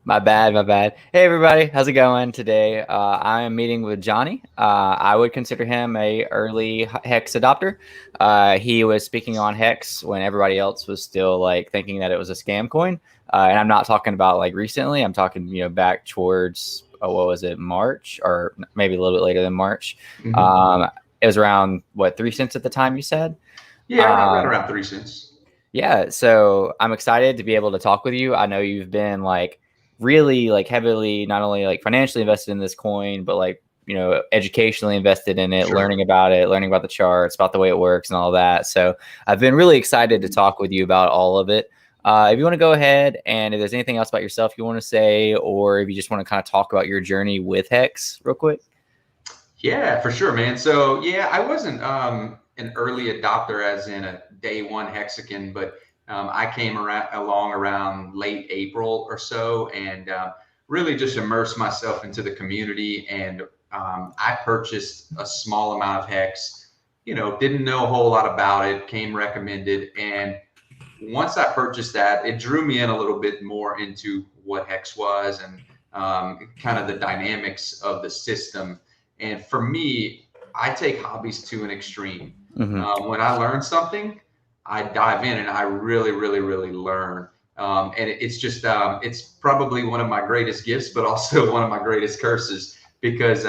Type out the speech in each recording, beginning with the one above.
My bad, my bad. Hey everybody, how's it going today? I am meeting with Johnny. I would consider him a early HEX adopter. He was speaking on HEX when everybody else was still like thinking that it was a scam coin. And I'm not talking about like recently. I'm talking back towards what was it, March, or maybe a little bit later than March. It was around what, 3 cents at the time you said? Yeah, right around 3 cents. Yeah, so I'm excited to be able to talk with you. I know you've been like really like heavily not only like financially invested in this coin, but like educationally invested in it, Sure. learning about the charts, about the way it works and all that. So I've been really excited to talk with you about all of it. If you want to go ahead and if there's anything else about yourself you want to say, or if you just want to kind of talk about your journey with HEX real quick. Yeah, for sure, man. So yeah, I wasn't an early adopter as in a day one hexagon, but I came along around late April or so, and really just immersed myself into the community. And I purchased a small amount of hex. Didn't know a whole lot about it. Came recommended, and once I purchased that, it drew me in a little bit more into what hex was and kind of the dynamics of the system. And for me, I take hobbies to an extreme. When I learn something, I dive in and I really, really, really learn. And it's just, it's probably one of my greatest gifts, but also one of my greatest curses because,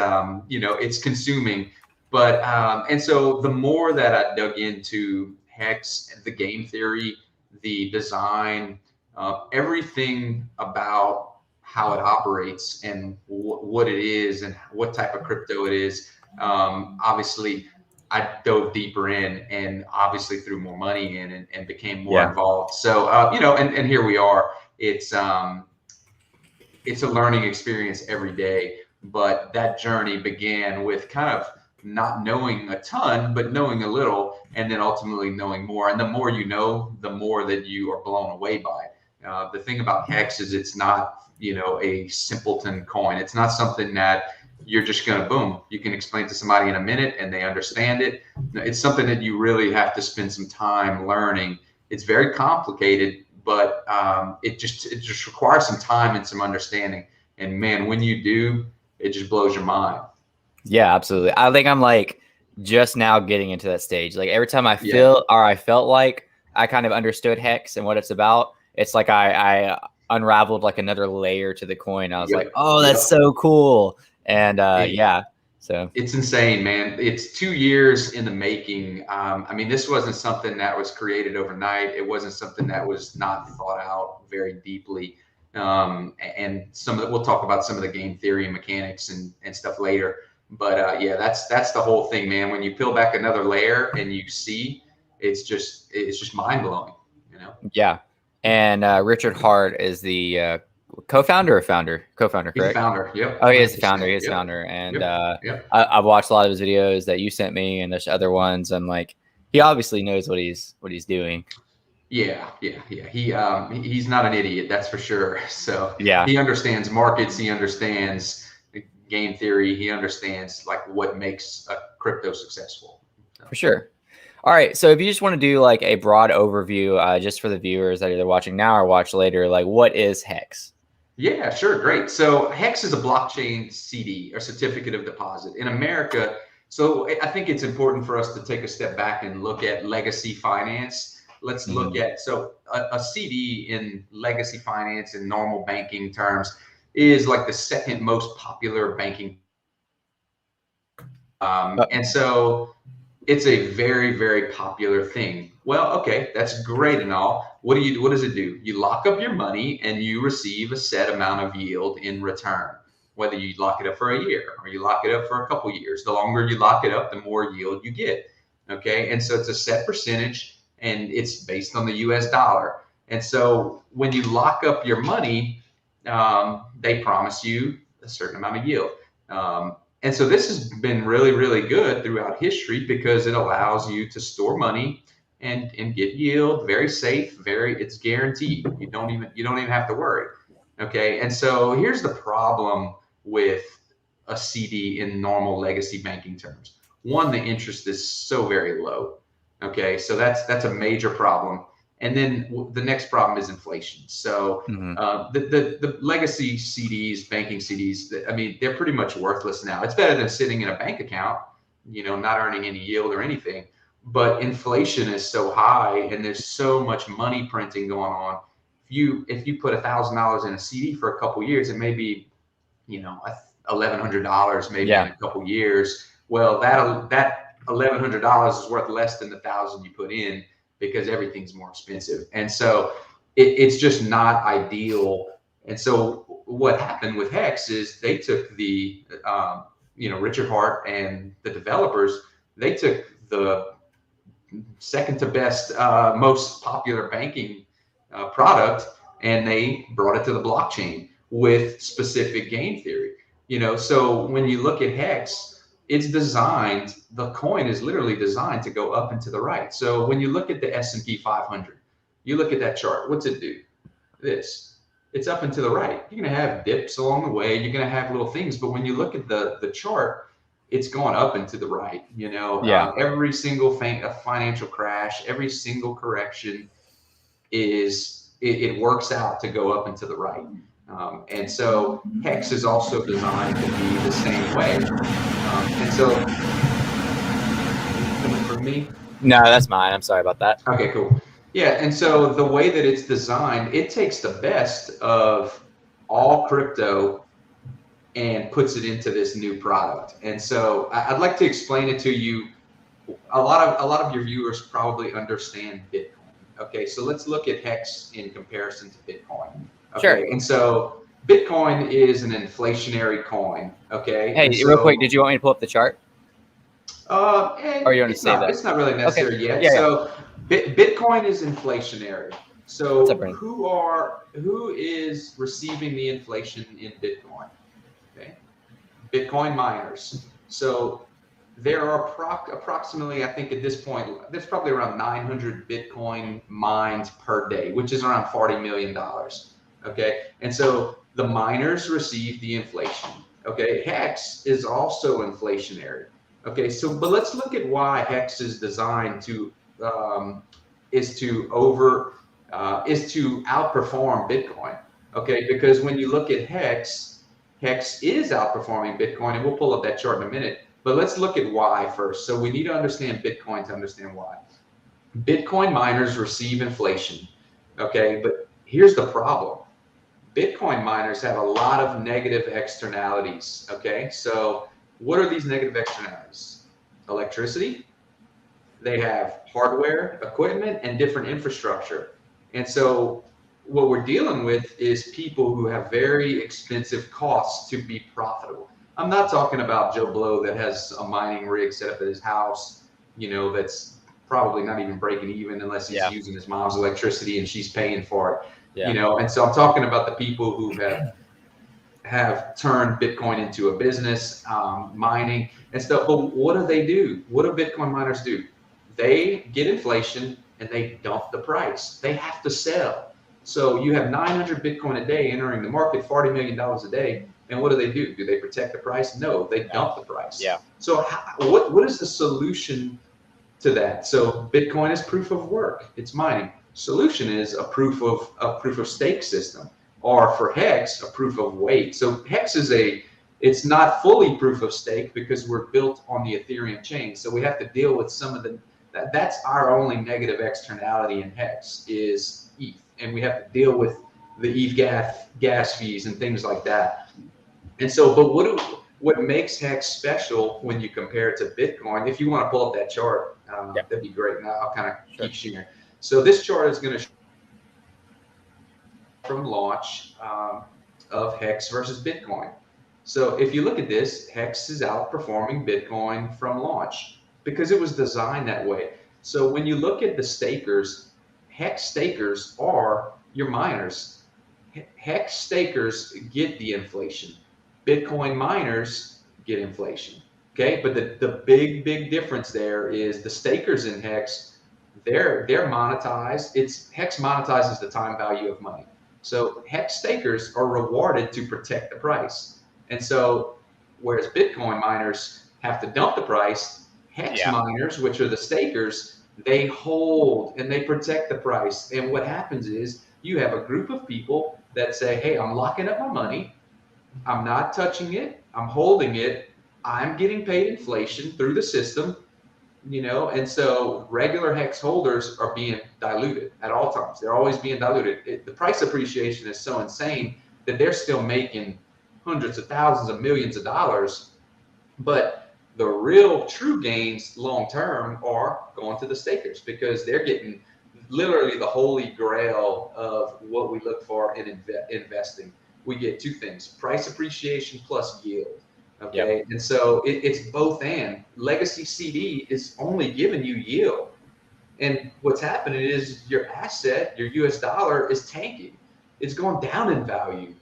it's consuming. But, and so the more that I dug into Hex, the game theory, the design, everything about how it operates and what it is and what type of crypto it is. Obviously, I dove deeper in and obviously threw more money in and became more involved. So, and here we are. It's a learning experience every day. But that journey began with kind of not knowing a ton, but knowing a little, and then ultimately knowing more. And the more you know, the more that you are blown away by it. The thing about Hex is it's not, a simpleton coin. It's not something that you're just going to boom. You can explain to somebody in a minute and they understand it. It's something that you really have to spend some time learning. It's very complicated, but it just requires some time and some understanding. And man, when you do, it just blows your mind. Yeah, absolutely. I think I'm like just now getting into that stage. Like every time I felt like I kind of understood Hex and what it's about, it's like I unraveled like another layer to the coin. I was like, oh, that's so cool. And so it's insane, man. It's 2 years in the making. I mean, this wasn't something that was created overnight. It wasn't something that was not thought out very deeply. And we'll talk about some of the game theory and mechanics and stuff later. But yeah, that's the whole thing, man. When you peel back another layer and you see, it's just mind blowing, Yeah, and Richard Hart is the co-founder or founder? Co-founder, correct? He's the founder. Yep. Oh, he is the founder. He is the founder, and I've watched a lot of his videos that you sent me, and there's other ones. I'm like, he obviously knows what he's doing. Yeah. He's not an idiot, that's for sure. So yeah, he understands markets. He understands game theory. He understands like what makes a crypto successful. For sure. All right. So if you just want to do like a broad overview, just for the viewers that are either watching now or watch later, like what is HEX? Yeah, sure. Great. So HEX is a blockchain CD or certificate of deposit in America. So I think it's important for us to take a step back and look at legacy finance. Let's look at, a CD in legacy finance in normal banking terms is like the second most popular banking. And so it's a very, very popular thing. Well, okay, that's great and all. What does it do? You lock up your money and you receive a set amount of yield in return, whether you lock it up for a year or you lock it up for a couple years. The longer you lock it up, the more yield you get. Okay. And so it's a set percentage and it's based on the US dollar. And so when you lock up your money, they promise you a certain amount of yield. And so this has been really, really good throughout history because it allows you to store money and get yield, very safe, it's guaranteed. You don't even have to worry. Okay. And so here's the problem with a CD in normal legacy banking terms. One, the interest is so very low. Okay. So that's a major problem. And then the next problem is inflation. So the legacy CDs, banking CDs, I mean, they're pretty much worthless now. It's better than sitting in a bank account, not earning any yield or anything. But inflation is so high, and there's so much money printing going on. If you put $1,000 in a CD for a couple years, it may be, $1,100 maybe in a couple years. Well, that $1,100 is worth less than the 1,000 you put in, because everything's more expensive. And so it's just not ideal. And so what happened with HEX is they took the, Richard Hart and the developers, they took the second to best, most popular banking product, and they brought it to the blockchain with specific game theory. So when you look at HEX, it's designed, the coin is literally designed to go up and to the right. So when you look at the S&P 500, you look at that chart, what's it do? It's up and to the right. You're going to have dips along the way. You're going to have little things. But when you look at the chart, it's going up and to the right. Every single financial crash, every single correction it works out to go up and to the right. And so HEX is also designed to be the same way. And so, coming from me? No, that's mine. I'm sorry about that. Okay, cool. Yeah, and so the way that it's designed, it takes the best of all crypto and puts it into this new product. And so I'd like to explain it to you. A lot of your viewers probably understand Bitcoin. Okay, so let's look at HEX in comparison to Bitcoin. Okay, sure. And so Bitcoin is an inflationary coin. Okay. Hey, real quick, did you want me to pull up the chart? Or you want to say that? It's not really necessary yet. Yeah, so Bitcoin is inflationary. So What's up, who is receiving the inflation in Bitcoin? Okay, Bitcoin miners. So there are approximately, I think at this point, there's probably around 900 Bitcoin mined per day, which is around $40 million. Okay, and so the miners receive the inflation. Okay, HEX is also inflationary. Okay, so but let's look at why HEX is designed to outperform Bitcoin. Okay, because when you look at HEX is outperforming Bitcoin, and we'll pull up that chart in a minute. But let's look at why first. So we need to understand Bitcoin to understand why. Bitcoin miners receive inflation. Okay, but here's the problem. Bitcoin miners have a lot of negative externalities. Okay, so what are these negative externalities? Electricity. They have hardware, equipment, and different infrastructure. And so what we're dealing with is people who have very expensive costs to be profitable. I'm not talking about Joe Blow that has a mining rig set up at his house, that's probably not even breaking even unless he's using his mom's electricity and she's paying for it. And so I'm talking about the people who have turned Bitcoin into a business, mining and stuff. But what do they do? What do Bitcoin miners do? They get inflation and they dump the price. They have to sell. So you have 900 Bitcoin a day entering the market, $40 million a day. And what do? Do they protect the price? No, they dump the price. So what is the solution to that? So Bitcoin is proof of work. It's mining. Solution is a proof of stake system, or for HEX, a proof of weight. So HEX it's not fully proof of stake because we're built on the Ethereum chain. So we have to deal with some of that's our only negative externality in HEX is ETH. And we have to deal with the ETH gas fees and things like that. And so, but what makes HEX special when you compare it to Bitcoin, if you want to pull up that chart, that'd be great. Now I'll kind of keep sharing. So this chart is going to show from launch of HEX versus Bitcoin. So if you look at this, HEX is outperforming Bitcoin from launch because it was designed that way. So when you look at the stakers, HEX stakers are your miners. HEX stakers get the inflation. Bitcoin miners get inflation. Okay, but the big difference there is the stakers in HEX, they're monetized. HEX monetizes the time value of money. So HEX stakers are rewarded to protect the price. And so whereas Bitcoin miners have to dump the price, HEX miners, which are the stakers, They hold and they protect the price. And what happens is you have a group of people that say, hey, I'm locking up my money. I'm not touching it. I'm holding it. I'm getting paid inflation through the system, and so regular HEX holders are being diluted at all times. They're always being diluted. The price appreciation is so insane that they're still making hundreds of thousands of millions of dollars, but the real true gains long term are going to the stakers because they're getting literally the holy grail of what we look for in investing. We get two things: price appreciation plus yield. Okay. Yep. And so it's both and. Legacy CD is only giving you yield. And what's happening is your asset, your US dollar, is tanking. It's going down in value.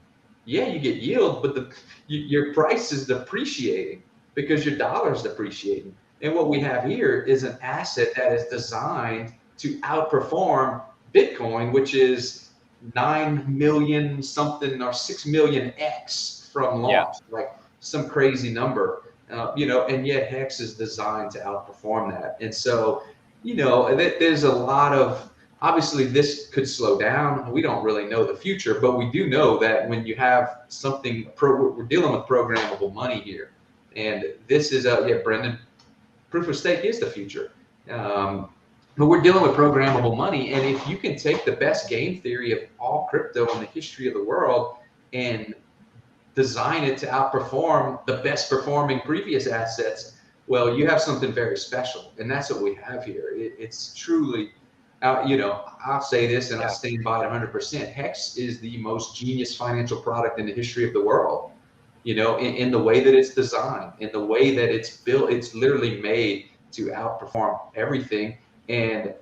Yeah, you get yield, but your price is depreciating because your dollar is depreciating. And what we have here is an asset that is designed to outperform Bitcoin, which is 9 million something or 6 million X from Yeah. launch, like some crazy number, and yet HEX is designed to outperform that. And so, there's a lot of, obviously this could slow down. We don't really know the future, but we do know that when you have something, we're dealing with programmable money here. And this is Brendan, proof of stake is the future. But we're dealing with programmable money. And if you can take the best game theory of all crypto in the history of the world and design it to outperform the best performing previous assets, well, you have something very special. And that's what we have here. It's truly, I'll say this and I stand by it 100%. HEX is the most genius financial product in the history of the world, in the way that it's designed, in the way that it's built. It's literally made to outperform everything. And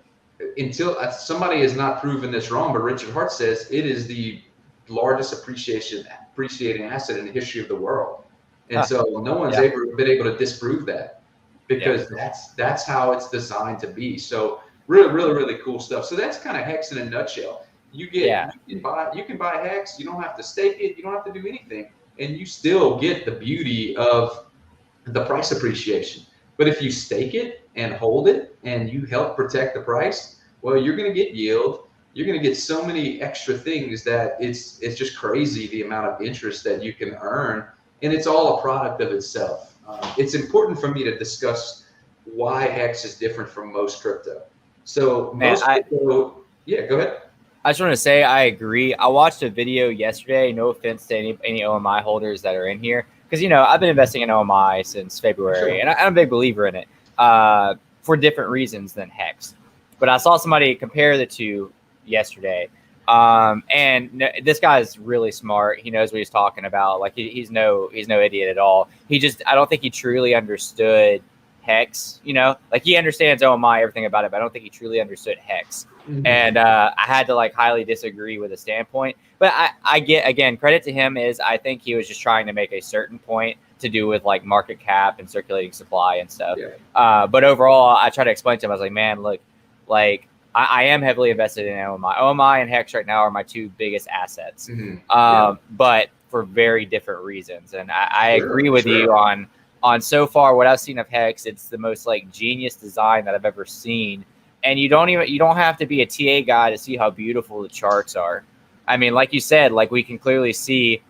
until somebody has not proven this wrong, but Richard Hart says it is the largest appreciating asset in the history of the world. And so no one's ever been able to disprove that because that's how it's designed to be. So really, really, really cool stuff. So that's kind of HEX in a nutshell. You can buy HEX. You don't have to stake it. You don't have to do anything, and you still get the beauty of the price appreciation. But if you stake it and hold it and you help protect the price, well, you're going to get yield. You're going to get so many extra things that it's just crazy the amount of interest that you can earn. And it's all a product of itself. It's important for me to discuss why HEX is different from most crypto. So crypto, go ahead. I just want to say I agree. I watched a video yesterday. No offense to any OMI holders that are in here, because I've been investing in OMI since February, and I'm a big believer in it for different reasons than HEX. But I saw somebody compare the two yesterday, and this guy is really smart. He knows what he's talking about. Like he's no idiot at all. I don't think he truly understood HEX. Like he understands OMI, everything about it, but I don't think he truly understood HEX. Mm-hmm. And I had to highly disagree with the standpoint. But I get, again, credit to him is I think he was just trying to make a certain point to do with market cap and circulating supply and stuff. Yeah. But overall, I try to explain to him. I was like, man, look, I am heavily invested in OMI. OMI and HEX right now are my two biggest assets, but for very different reasons. And I agree with you on so far what I've seen of HEX. It's the most genius design that I've ever seen. And you don't have to be a TA guy to see how beautiful the charts are. I mean, like you said, we can clearly see,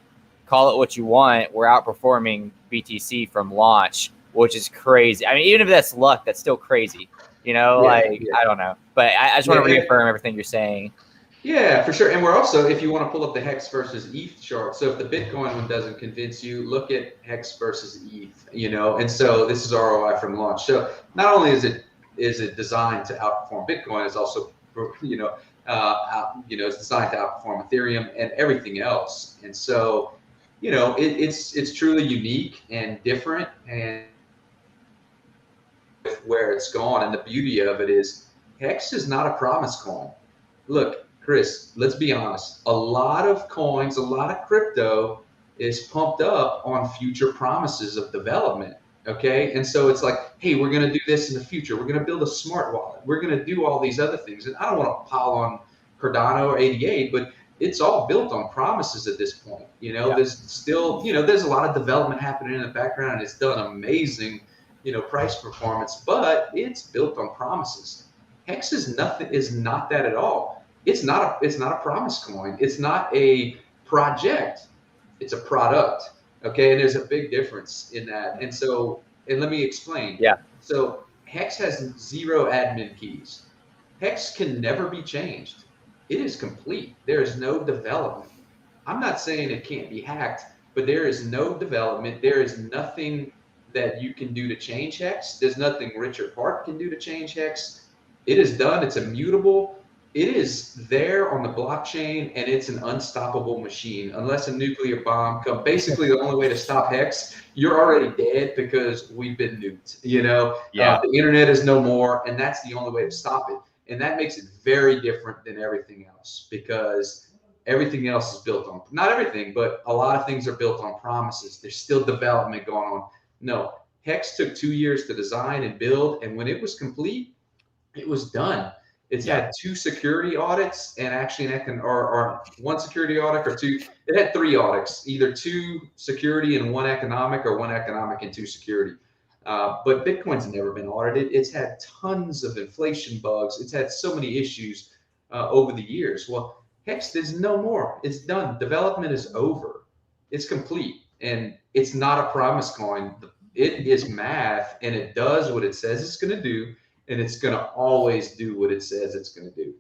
call it what you want, we're outperforming BTC from launch, which is crazy. I mean, even if that's luck, that's still crazy. I don't know. But I just want to reaffirm everything you're saying. Yeah, for sure. And we're also, if you want to pull up the HEX versus ETH chart, so if the Bitcoin one doesn't convince you, look at HEX versus ETH, and so this is ROI from launch. So not only is it designed to outperform Bitcoin, it's also, it's designed to outperform Ethereum and everything else. And so, it's truly unique and different, and where it's gone. And the beauty of it is HEX is not a promise coin. Look, Chris, let's be honest. A lot of coins, a lot of crypto is pumped up on future promises of development. Okay. And so it's hey, we're going to do this in the future. We're going to build a smart wallet. We're going to do all these other things. And I don't want to pile on Cardano or 88, but it's all built on promises at this point. There's still, there's a lot of development happening in the background, and it's done amazing, price performance, but it's built on promises. HEX is nothing, is not that at all. It's not a promise coin. It's not a project. It's a product. Okay, and there's a big difference in that. And so, and let me explain. Yeah. So HEX has 0 admin keys. HEX can never be changed. It is complete. There is no development. I'm not saying it can't be hacked, but there is no development. There is nothing that you can do to change HEX. There's nothing Richard Hart can do to change HEX. It is done. It's immutable. It is there on the blockchain, and it's an unstoppable machine. Unless a nuclear bomb comes, basically the only way to stop HEX, you're already dead because we've been nuked. Yeah. The internet is no more, and that's the only way to stop it. And that makes it very different than everything else, because everything else is built on, not everything, but a lot of things are built on promises. There's still development going on. No, HEX took 2 years to design and build, and when it was complete, it was done. It's had 2 security audits, and actually or 1 security audit or 2. It had 3 audits, either 2 security and 1 economic, or 1 economic and 2 security. But Bitcoin's never been audited. It's had tons of inflation bugs. It's had so many issues over the years. Well, HEX is no more. It's done. Development is over. It's complete, and it's not a promise coin. It is math, and it does what it says it's going to do, and it's going to always do what it says it's going to do.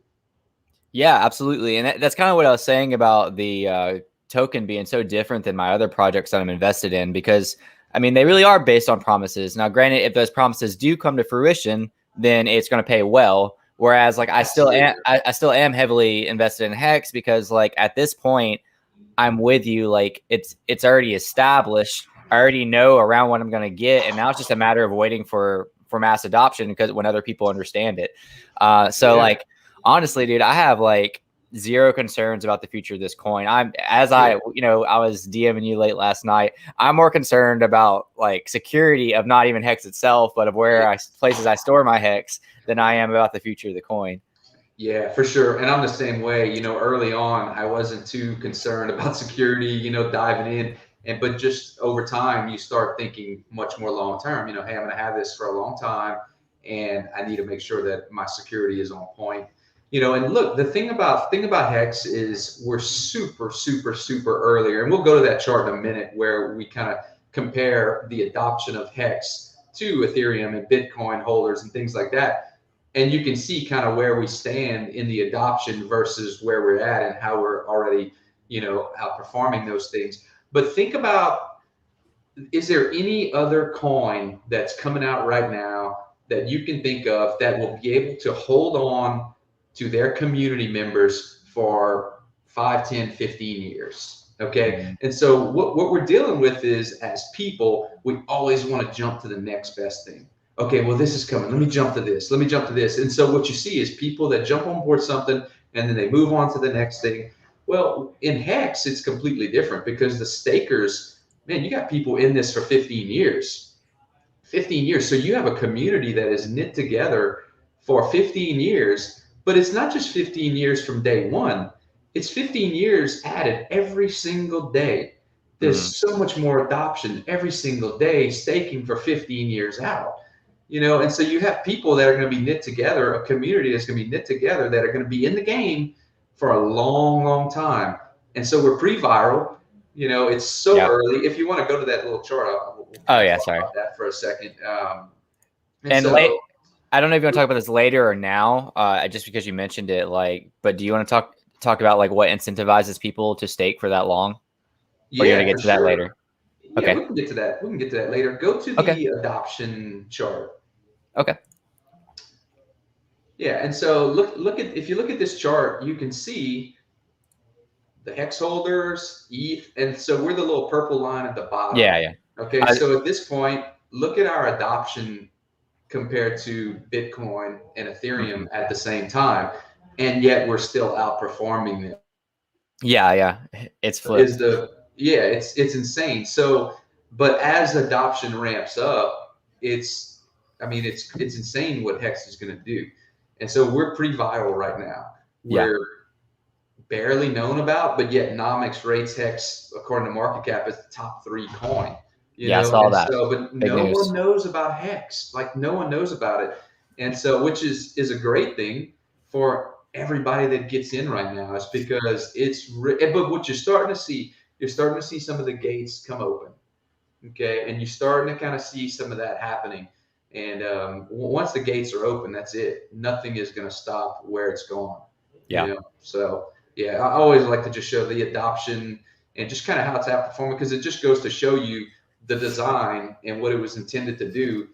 Yeah, absolutely. And that's kind of what I was saying about the token being so different than my other projects that I'm invested in, because I mean, they really are based on promises. Now, granted, if those promises do come to fruition, then it's going to pay well. Whereas like I still am heavily invested in HEX, because like at this point, I'm with you. Like it's already established. I already know around what I'm going to get, and now it's just a matter of waiting for mass adoption, because when other people understand it. Like honestly, dude, I have like zero concerns about the future of this coin. I was DMing you late last night. I'm more concerned about like security of not even HEX itself, but of places I store my HEX, than I am about the future of the coin. Yeah, for sure. And I'm the same way. Early on, I wasn't too concerned about security, diving in. But just over time, you start thinking much more long term. Hey, I'm going to have this for a long time, and I need to make sure that my security is on point. And look, the thing about HEX is we're super, super, super earlier, and we'll go to that chart in a minute where we kind of compare the adoption of HEX to Ethereum and Bitcoin holders and things like that. And you can see kind of where we stand in the adoption versus where we're at, and how we're already, outperforming those things. But think about, is there any other coin that's coming out right now that you can think of that will be able to hold on to their community members for 5, 10, 15 years? Okay. And so what we're dealing with is, as people, we always want to jump to the next best thing. Okay, well, this is coming. Let me jump to this. Let me jump to this. And so what you see is people that jump on board something, and then they move on to the next thing. Well, in HEX, it's completely different, because the stakers, man, you got people in this for 15 years. 15 years. So you have a community that is knit together for 15 years, but it's not just 15 years from day one. It's 15 years added every single day. There's so much more adoption every single day, staking for 15 years out. And so you have people that are going to be knit together, a community that's going to be knit together, that are going to be in the game for a long, long time. And so we're pre-viral. It's so early. If you want to go to that little chart, we'll talk about that for a second. I don't know if you want to talk about this later or now, just because you mentioned it. But do you want to talk about like what incentivizes people to stake for that long? Yeah, or you're going to get to that later? Yeah, we can get to that. We can get to that later. Go to the adoption chart. Okay. Yeah, and so if you look at this chart, you can see the HEX holders, ETH, and so we're the little purple line at the bottom. Yeah. Okay, so at this point, look at our adoption compared to Bitcoin and Ethereum at the same time, and yet we're still outperforming them. Yeah, it's flipped. It's insane. So, but as adoption ramps up, it's insane what HEX is going to do. And so we're pretty viral right now. We're barely known about, but yet Nomics rates HEX, according to market cap, as the top 3 coin. I saw that. So, but no one knows about HEX. Like, no one knows about it. And so, which is a great thing for everybody that gets in right now, is because but what you're starting to see some of the gates come open. Okay, and you're starting to kind of see some of that happening. And once the gates are open, that's it. Nothing is going to stop where it's going. Yeah. So yeah, I always like to just show the adoption and just kind of how it's outperforming, because it just goes to show you the design and what it was intended to do.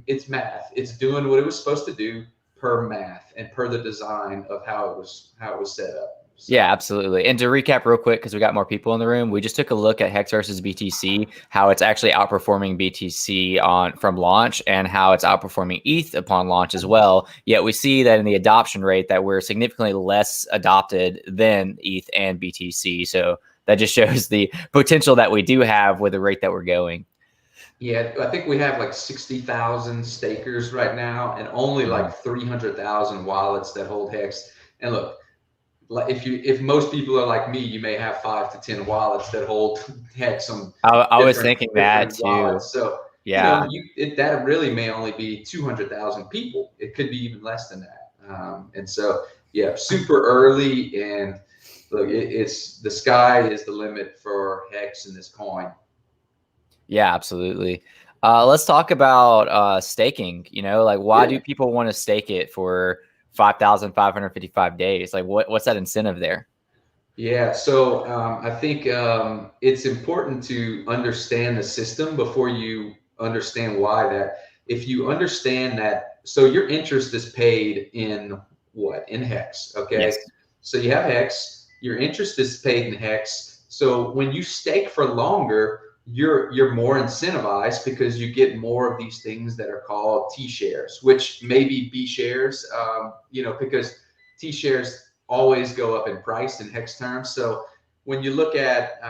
It's math. It's doing what it was supposed to do per math and per the design of how it was set up. So. Yeah, absolutely. And to recap real quick, because we got more people in the room, we just took a look at HEX versus BTC, how it's actually outperforming BTC from launch, and how it's outperforming ETH upon launch as well. Yet we see that in the adoption rate that we're significantly less adopted than ETH and BTC. So that just shows the potential that we do have with the rate that we're going. Yeah, I think we have like 60,000 stakers right now, and only like 300,000 wallets that hold HEX. And look, if most people are like me, you may have 5 to 10 wallets that hold HEX on I was thinking that too. wallets. So yeah, that really may only be 200,000 people. It could be even less than that. And so yeah, super early, and look, it's the sky is the limit for HEX in this coin. Yeah, absolutely. Let's talk about staking. Like why do people want to stake it for 5,555 days? Like what's that incentive there? Yeah, so I think it's important to understand the system before you understand why that. If you understand that, so your interest is paid in what? In HEX, okay? Yes. So you have HEX, your interest is paid in HEX. So when you stake for longer, you're more incentivized because you get more of these things that are called T shares, which may be B shares, because T shares always go up in price in HEX terms. So when you look at,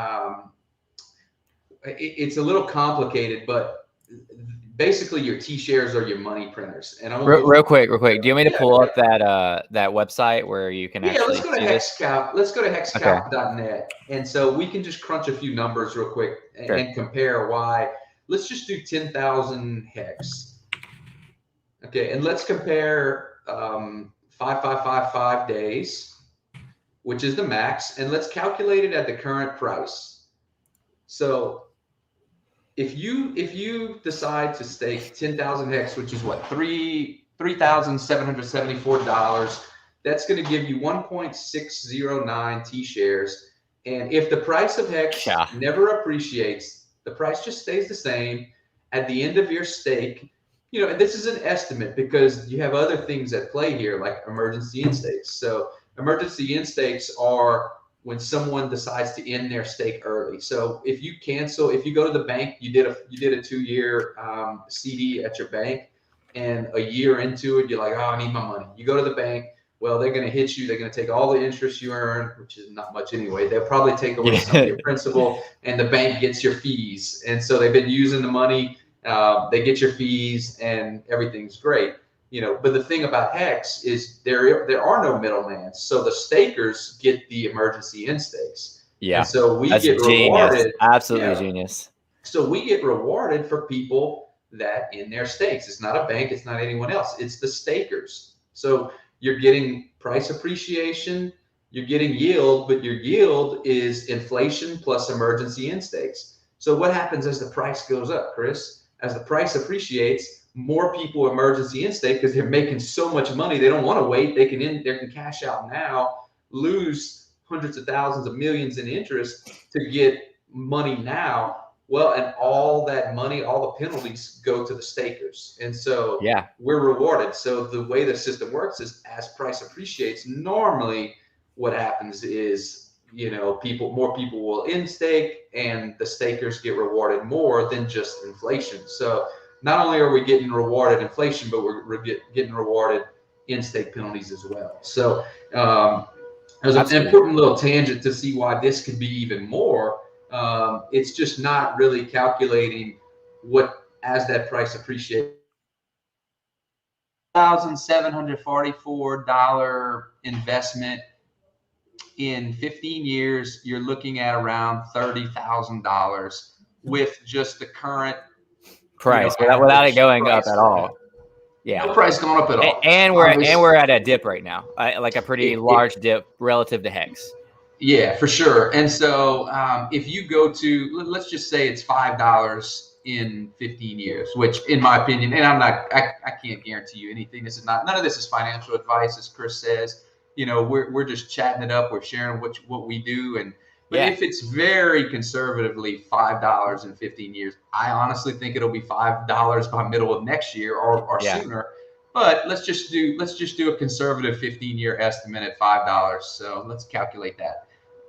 it's a little complicated, but basically your T shares are your money printers. And I'm Real quick. Do you want me to pull up yeah. that website where you can actually Let's go to see this? HexCalc. Let's go to Okay. hexcalc.net. And so we can just crunch a few numbers real quick Sure. and compare why. Let's just do 10,000 HEX. Okay, and let's compare 5,555 days, which is the max, and let's calculate it at the current price. So if you decide to stake 10,000 HEX, which is what, $3,774, that's going to give you 1.609 T shares. And if the price of HEX never appreciates, the price just stays the same at the end of your stake. And this is an estimate because you have other things at play here, like emergency end stakes. So emergency end stakes are when someone decides to end their stake early. So if you go to the bank, you did a 2-year CD at your bank, and a year into it, you're like, oh, I need my money. You go to the bank. Well, they're going to hit you. They're going to take all the interest you earn, which is not much anyway. They'll probably take away some of your principal, and the bank gets your fees. And so they've been using the money. They get your fees, and everything's great. But the thing about HEX is there are no middlemen. So the stakers get the emergency end stakes. Yeah. And so we That's get genius. rewarded. Absolutely genius. So we get rewarded for people that in their stakes. It's not a bank. It's not anyone else. It's the stakers. So you're getting price appreciation. You're getting yield, but your yield is inflation plus emergency end stakes. So what happens as the price goes up, Chris? As the price appreciates, more people emergency end stake because they're making so much money. They don't want to wait. They can cash out now, lose hundreds of thousands of millions in interest to get money now. Well, and all that money, all the penalties go to the stakers. And so we're rewarded. So the way the system works is as price appreciates, normally what happens is, more people will in stake, and the stakers get rewarded more than just inflation. So not only are we getting rewarded inflation, but we're getting rewarded in stake penalties as well. So there's an important little tangent to see why this could be even more. It's just not really calculating what as that price appreciates. $1,744 investment in 15 years, you're looking at around $30,000 with just the current price, without it going up at all. Yeah. No price going up at all. And we're at a dip right now, like a pretty large dip relative to HEX. Yeah, for sure. And so if you go to, let's just say it's $5 in 15 years, which in my opinion, and I can't guarantee you anything. None of this is financial advice, as Chris says. We're just chatting it up. We're sharing what we do. But if it's very conservatively $5 in 15 years, I honestly think it'll be $5 by middle of next year or sooner. But let's just do a conservative 15-year estimate at $5. So let's calculate that.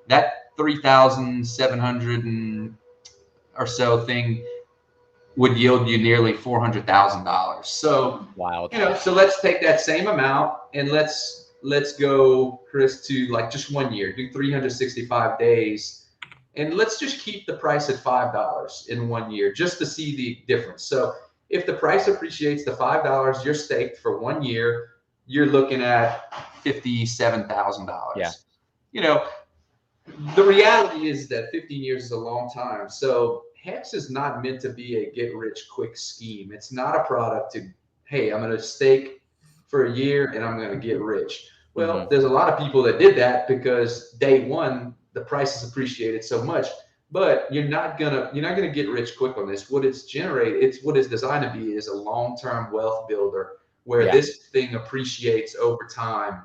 That 3,700 or so thing would yield you nearly $400,000. So wild. So let's take that same amount and let's go, Chris, to like just 1 year, do 365 days, and let's just keep the price at $5 in 1 year just to see the difference. So if the price appreciates to $5, you're staked for 1 year, you're looking at $57,000. Yeah. The reality is that 15 years is a long time. So HEX is not meant to be a get-rich-quick scheme. It's not a product to, hey, I'm going to stake for a year and I'm going to get rich. Well, there's a lot of people that did that because day one, the price is appreciated so much. But you're not gonna get rich quick on this. What it's designed to be is a long-term wealth builder where this thing appreciates over time.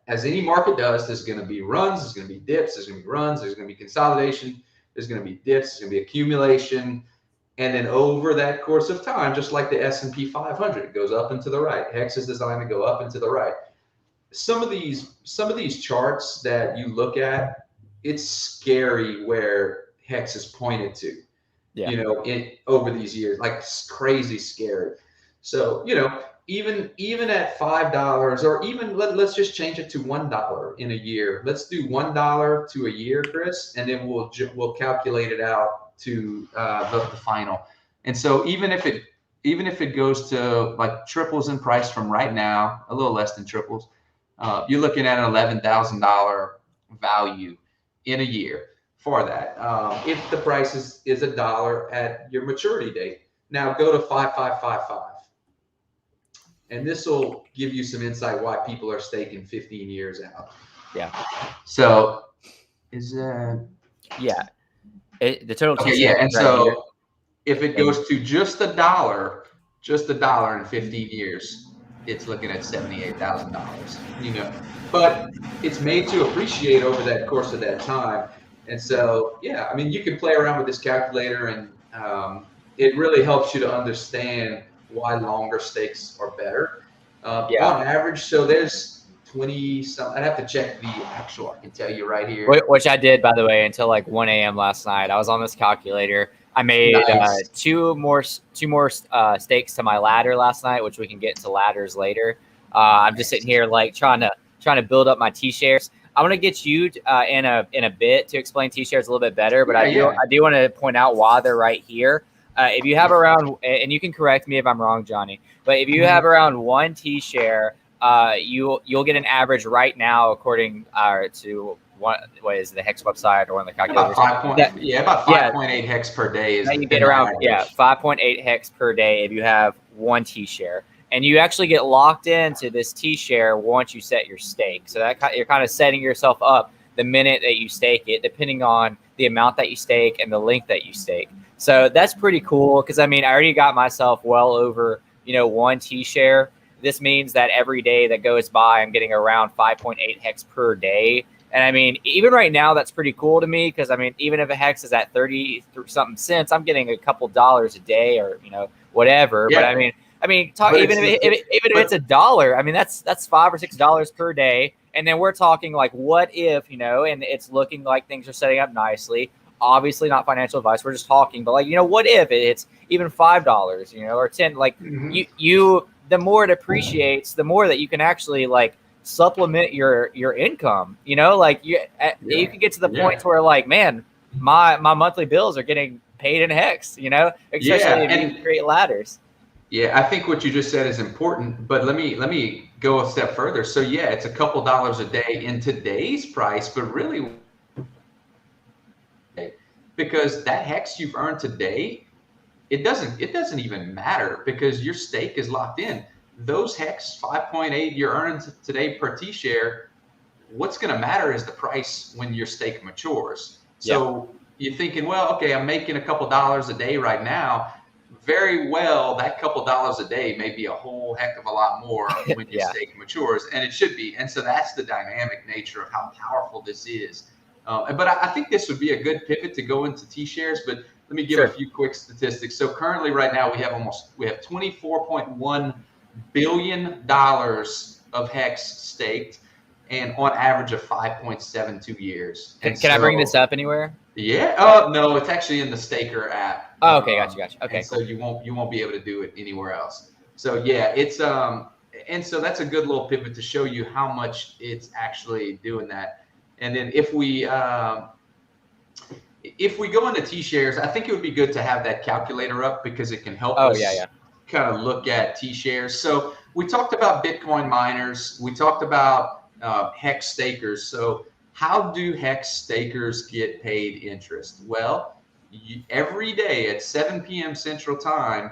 As any market does, there's going to be runs, there's going to be dips, there's going to be runs, there's going to be consolidation, there's going to be dips, there's going to be accumulation, and then over that course of time, just like the S&P 500, it goes up and to the right. HEX is designed to go up and to the right. Some of these charts that you look at, it's scary where HEX is pointed to. Over these years, like crazy scary. So even at $5, or even let's just change it to $1 in a year. Let's do $1 to a year, Chris, and then we'll calculate it out to the final. And so even if it goes to like triples in price from right now, a little less than triples, you're looking at an $11,000 value in a year for that. If the price is $1 at your maturity date. Now go to 5555. And this will give you some insight why people are staking 15 years out. Yeah. So the total. Okay. Yeah. And so if it goes to just $1 in 15 years, it's looking at $78,000. But it's made to appreciate over that course of that time. And so, you can play around with this calculator, and it really helps you to understand why longer stakes are better. On average, so there's 20 some. I'd have to check the actual. I can tell you right here. Which I did, by the way, until like 1 a.m. last night. I was on this calculator. I made two more stakes to my ladder last night, which we can get into ladders later. I'm just sitting here like trying to build up my T-shares. I'm gonna get you in a bit to explain T-shares a little bit better, but I do want to point out why they're right here. If you have around, and you can correct me if I'm wrong, Johnny, but if you have around 1 T-share, you'll get an average right now, according to what is the HEX website or one of the calculators. About 5.8 HEX per day is. You get around 5.8 HEX per day if you have 1 T-share, and you actually get locked into this T-share once you set your stake. So that you're kind of setting yourself up the minute that you stake it, depending on the amount that you stake and the length that you stake. So that's pretty cool because I already got myself well over 1 T-share. This means that every day that goes by, I'm getting around 5.8 HEX per day. And even right now, that's pretty cool to me because even if a HEX is at 30 something cents, I'm getting a couple dollars a day or whatever. Yeah. But even if it's $1, that's $5 or $6 per day. And then we're talking like, what if, and it's looking like things are setting up nicely. Obviously not financial advice. We're just talking, but what if it's even $5, or 10, the more it appreciates, the more that you can actually supplement your income, you can get to the point where my monthly bills are getting paid in HEX, especially if you create ladders. Yeah, I think what you just said is important, but let me go a step further. So it's a couple dollars a day in today's price, but really because that HEX you've earned today it doesn't even matter because your stake is locked in. Those HEX 5.8 you're earning today per T share, what's going to matter is the price when your stake matures. So you're thinking, well, okay, I'm making a couple dollars a day right now. Very well, that couple dollars a day may be a whole heck of a lot more when your stake matures, and it should be. And so that's the dynamic nature of how powerful this is. But I think this would be a good pivot to go into T-shares. But let me give a few quick statistics. So currently, right now, we have $24.1 billion of HEX staked, and on average of 5.72 years. And can I bring this up anywhere? Yeah. No, it's actually in the Staker app. Oh, okay, gotcha. Okay, cool. So you won't be able to do it anywhere else. So yeah, it's and so that's a good little pivot to show you how much it's actually doing that. And then if we go into T-shares, I think it would be good to have that calculator up because it can help us kind of look at T-shares. So we talked about Bitcoin miners. We talked about HEX stakers. So how do HEX stakers get paid interest? Well, every day at 7 p.m. Central Time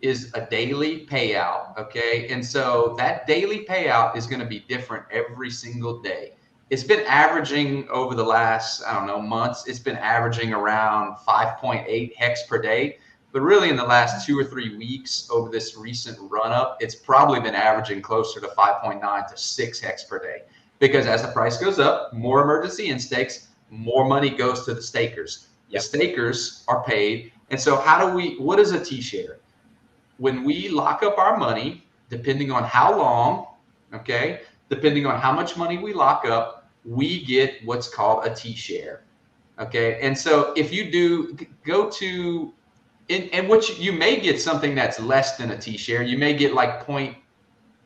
is a daily payout, okay? And so that daily payout is going to be different every single day. It's been averaging over the last, I don't know, months, it's been averaging around 5.8 HEX per day. But really in the last 2 or 3 weeks over this recent run up, it's probably been averaging closer to 5.9 to 6 HEX per day. Because as the price goes up, more emergency instakes, more money goes to the stakers. The stakers are paid. And so what is a T-share? When we lock up our money, depending on how long, okay, depending on how much money we lock up, we get what's called a T-share, okay? And so if you do go to, in which you may get something that's less than a T-share, you may get like 0.3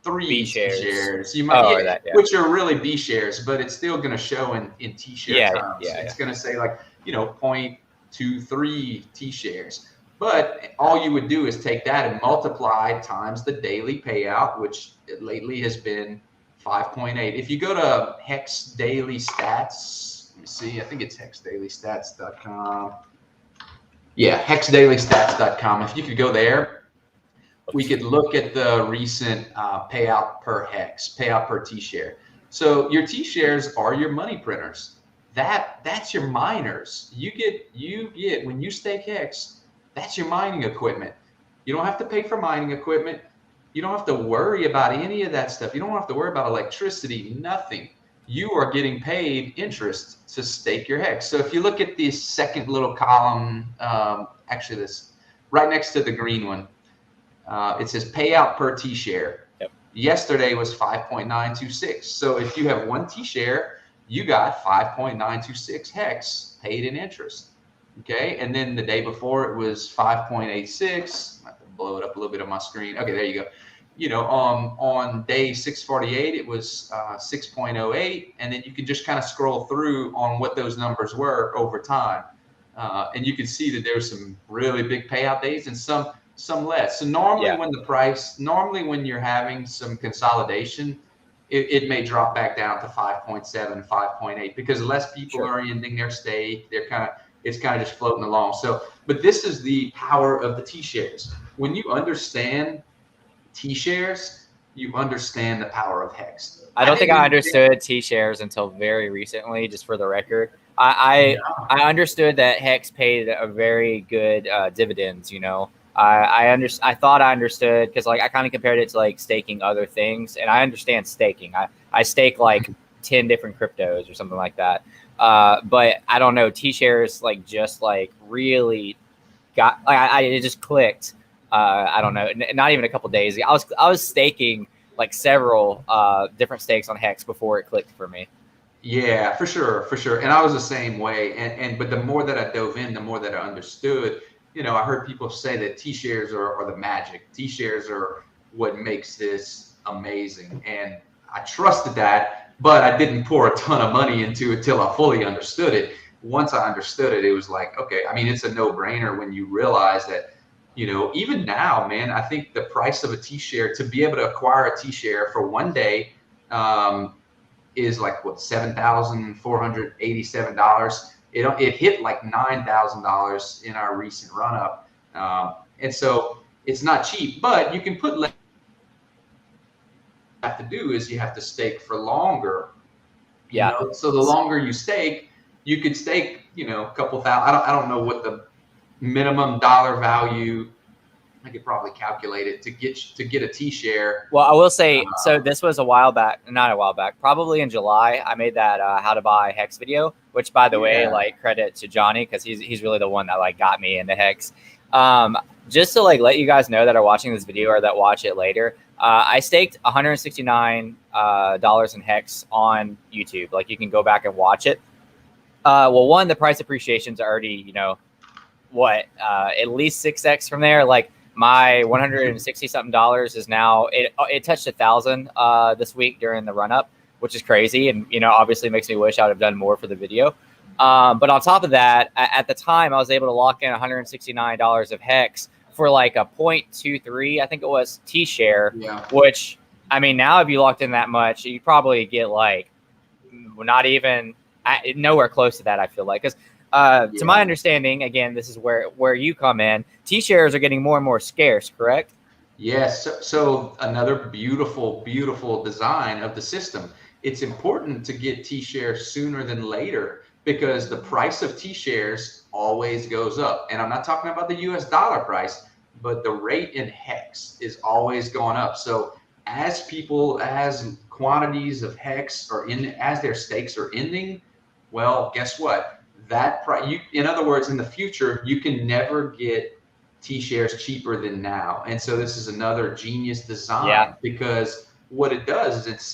T-shares. You might, which are really B shares, but it's still going to show in T-share terms. It's going to say like, 0.23 T-shares. But all you would do is take that and multiply times the daily payout, which lately has been 5.8. If you go to HEX Daily Stats, let me see, I think it's hexdailystats.com. Yeah, hexdailystats.com. If you could go there, we could look at the recent payout per HEX, payout per T-share. So your T-shares are your money printers. That's your miners. You get when you stake HEX, that's your mining equipment. You don't have to pay for mining equipment. You don't have to worry about any of that stuff. You don't have to worry about electricity, nothing. You are getting paid interest to stake your HEX. So if you look at the second little column, actually this right next to the green one, it says payout per T-share. Yesterday was 5.926. So if you have one T-share, you got 5.926 HEX paid in interest. Okay, and then the day before it was 5.86. I have to blow it up a little bit on my screen. Okay, there you go. On day 648, it was 6.08, and then you can just kind of scroll through on what those numbers were over time, and you can see that there were some really big payout days and some less. So normally when you're having some consolidation, it may drop back down to 5.7, 5.8 because less people are ending their stake. It's kind of just floating along. So, but this is the power of the T-shares. When you understand T-shares, you understand the power of HEX. I don't think I understood T-shares until very recently, just for the record. I understood that HEX paid a very good dividends, I thought I understood because I kind of compared it to staking other things, and I understand staking. I stake 10 different cryptos or something like that. But I don't know, T-shares really got it just clicked. I don't know, not even a couple days ago. I was staking several different stakes on HEX before it clicked for me. Yeah, for sure. And I was the same way. But the more that I dove in, the more that I understood. I heard people say that T-shares are the magic. T-shares are what makes this amazing, and I trusted that. But I didn't pour a ton of money into it till I fully understood it. Once I understood it, it was like, okay, I mean, it's a no-brainer when you realize that, even now, man, I think the price of a T-share, to be able to acquire a T-share for one day is $7,487. It hit $9,000 in our recent run-up. And so it's not cheap, but you can put less. What you have to do is you have to stake for longer. You Yeah. know, so the longer you stake, you could stake, you know, a couple thousand. I don't know what the minimum dollar value. I could probably calculate it to get a T share. Well, I will say, so this was a while back, not a while back, probably in July. I made that how to buy Hex video, which, by the way, Yeah. like credit to Johnny because he's really the one that like got me into Hex. Just to like let you guys know that are watching this video or that watch it later, I staked $169 in Hex on YouTube. Like you can go back and watch it. Well, one, the price appreciation's already, you know, what, at least 6x from there. Like my 160 something dollars is now it touched 1,000 this week during the run up, which is crazy, and you know obviously makes me wish I would have done more for the video. But on top of that, at the time I was able to lock in $169 of Hex for like a 0.23, I think it was T share, which I mean now if you locked in that much, you probably get like not even nowhere close to that. I feel like because. To my understanding, again, this is where you come in. T-shares are getting more and more scarce, correct? Yes. So another beautiful, beautiful design of the system. It's important to get T-shares sooner than later because the price of T-shares always goes up. And I'm not talking about the US dollar price, but the rate in HEX is always going up. So as quantities of HEX are as their stakes are ending, well, guess what? That price, in other words, in the future, you can never get T-shares cheaper than now. And so this is another genius design because what it does is it's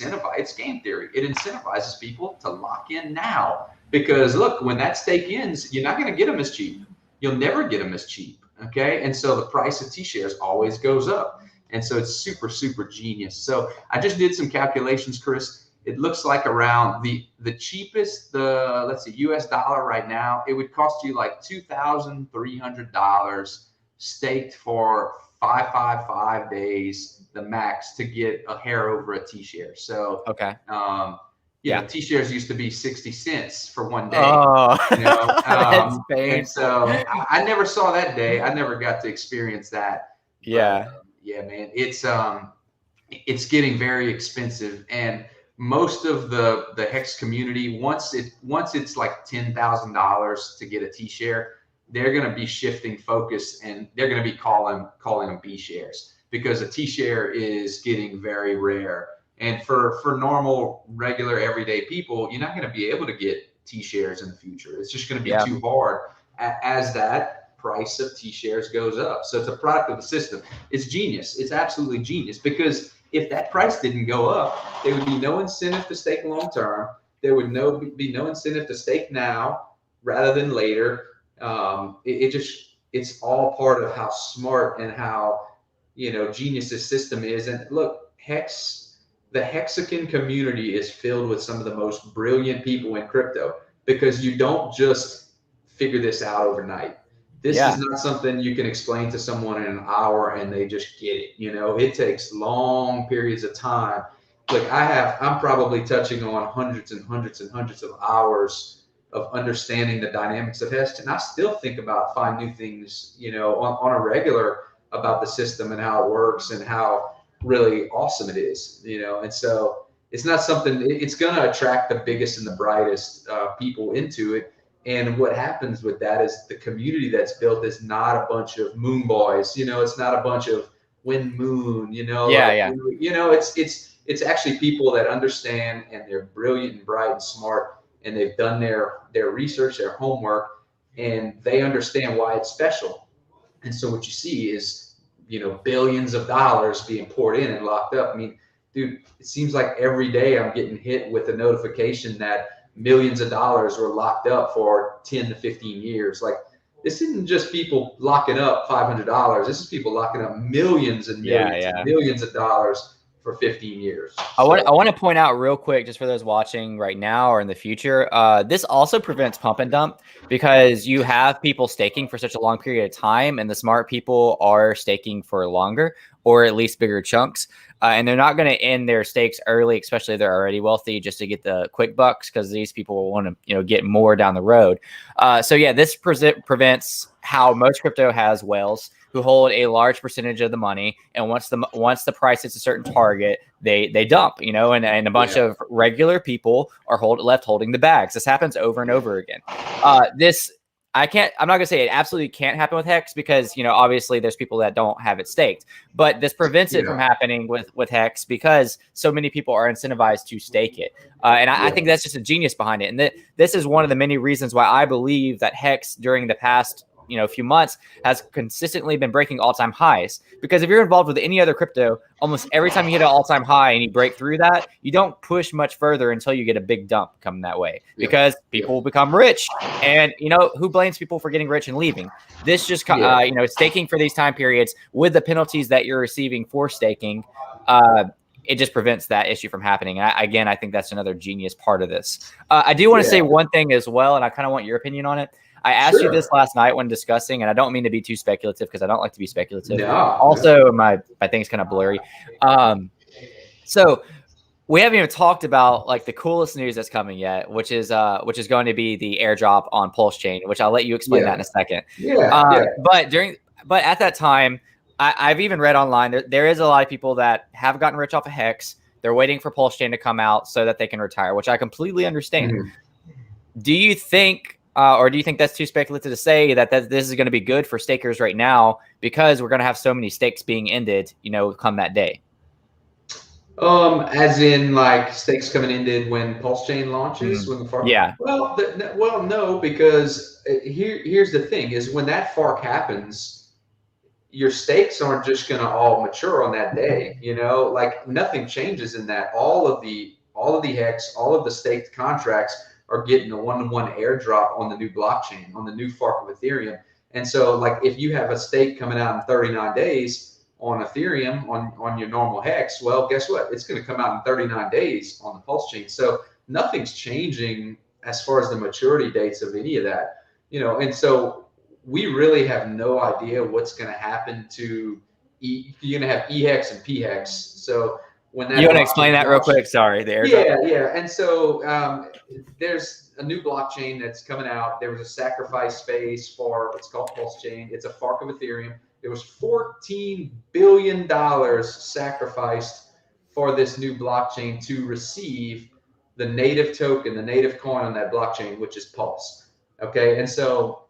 game theory. It incentivizes people to lock in now because look, when that stake ends, you're not going to get them as cheap. You'll never get them as cheap. Okay. And so the price of T-shares always goes up. And so it's super, super genius. So I just did some calculations, Chris. It looks like around the cheapest, let's see, US dollar right now, it would cost you like $2,300 staked for 555 days, the max, to get a hair over a T-share. So, okay. You know, T-shares used to be 60 cents for one day. Oh, you know? That's and so I never saw that day. I never got to experience that. Yeah. But, yeah, man, it's getting very expensive, and most of the Hex community, once it's like $10,000 to get a T-share, they're going to be shifting focus and they're going to be calling them B shares because a T-share is getting very rare. And for normal, regular, everyday people, you're not going to be able to get T-shares in the future. It's just going to be too hard as that price of T-shares goes up. So it's a product of the system. It's genius. It's absolutely genius because if that price didn't go up, there would be no incentive to stake long term. There would be no incentive to stake now rather than later. It's all part of how smart and how genius this system is. And look, the Hexagon community is filled with some of the most brilliant people in crypto because you don't just figure this out overnight. This is not something you can explain to someone in an hour and they just get it. It takes long periods of time. Look, I'm probably touching on hundreds and hundreds and hundreds of hours of understanding the dynamics of HEX, and I still find new things, on a regular about the system and how it works and how really awesome it is, and so it's not something, it's going to attract the biggest and the brightest people into it. And what happens with that is the community that's built is not a bunch of moon boys, it's not a bunch of wind moon, it's actually people that understand and they're brilliant and bright and smart and they've done their research, their homework, and they understand why it's special. And so what you see is, billions of dollars being poured in and locked up. I mean, dude, it seems like every day I'm getting hit with a notification that millions of dollars were locked up for 10 to 15 years. Like, this isn't just people locking up $500. This is people locking up millions and millions and millions of dollars for 15 years. I want to point out real quick, just for those watching right now or in the future, this also prevents pump and dump because you have people staking for such a long period of time, and the smart people are staking for longer or at least bigger chunks, and they're not going to end their stakes early, especially if they're already wealthy, just to get the quick bucks because these people will want to get more down the road. So yeah, this prevents how most crypto has whales. who hold a large percentage of the money, and once the price hits a certain target, they dump, you know, and a bunch of regular people are left holding the bags. This happens over and over again. I'm not gonna say it absolutely can't happen with HEX, because, you know, obviously there's people that don't have it staked, but this prevents it from happening with HEX because so many people are incentivized to stake it. And I think that's just a genius behind it. And this is one of the many reasons why I believe that HEX during the past, you know, few months has consistently been breaking all-time highs. Because if you're involved with any other crypto, almost every time you hit an all-time high and you break through that, you don't push much further until you get a big dump coming that way, because people will become rich. And, you know, who blames people for getting rich and leaving? This just, you know, staking for these time periods with the penalties that you're receiving for staking, it just prevents that issue from happening. And I think that's another genius part of this. I do want to say one thing as well, and I kind of want your opinion on it. I asked you this last night when discussing, and I don't mean to be too speculative because I don't like to be speculative. Also, my thing's kind of blurry. So we haven't even talked about like the coolest news that's coming yet, which is going to be the airdrop on Pulse Chain, which I'll let you explain that in a second. But at that time, I've even read online there is a lot of people that have gotten rich off of HEX. They're waiting for Pulse Chain to come out so that they can retire, which I completely understand. Do you think? Or do you think that's too speculative to say that this is going to be good for stakers right now, because we're going to have so many stakes being ended, you know, come that day? As in like stakes coming ended when Pulse Chain launches? When the fork? Well, no, because here's the thing: is when that fork happens, your stakes aren't just going to all mature on that day. You know, like nothing changes in that. All of the HEX, all of the staked contracts are getting a one-to-one airdrop on the new blockchain, on the new fork of Ethereum. And so like if you have a stake coming out in 39 days on Ethereum on your normal HEX, well, guess what? It's going to come out in 39 days on the Pulse Chain. So nothing's changing as far as the maturity dates of any of that, you know. And so we really have no idea what's going to happen to you're going to have EHEX and PHEX. So when that, you want to explain that real quick? Sorry, the airdrop. Yeah. And so there's a new blockchain that's coming out. There was a sacrifice phase for it's called Pulse Chain. It's a fork of Ethereum. There was $14 billion sacrificed for this new blockchain to receive the native token, the native coin on that blockchain, which is Pulse. Okay, and so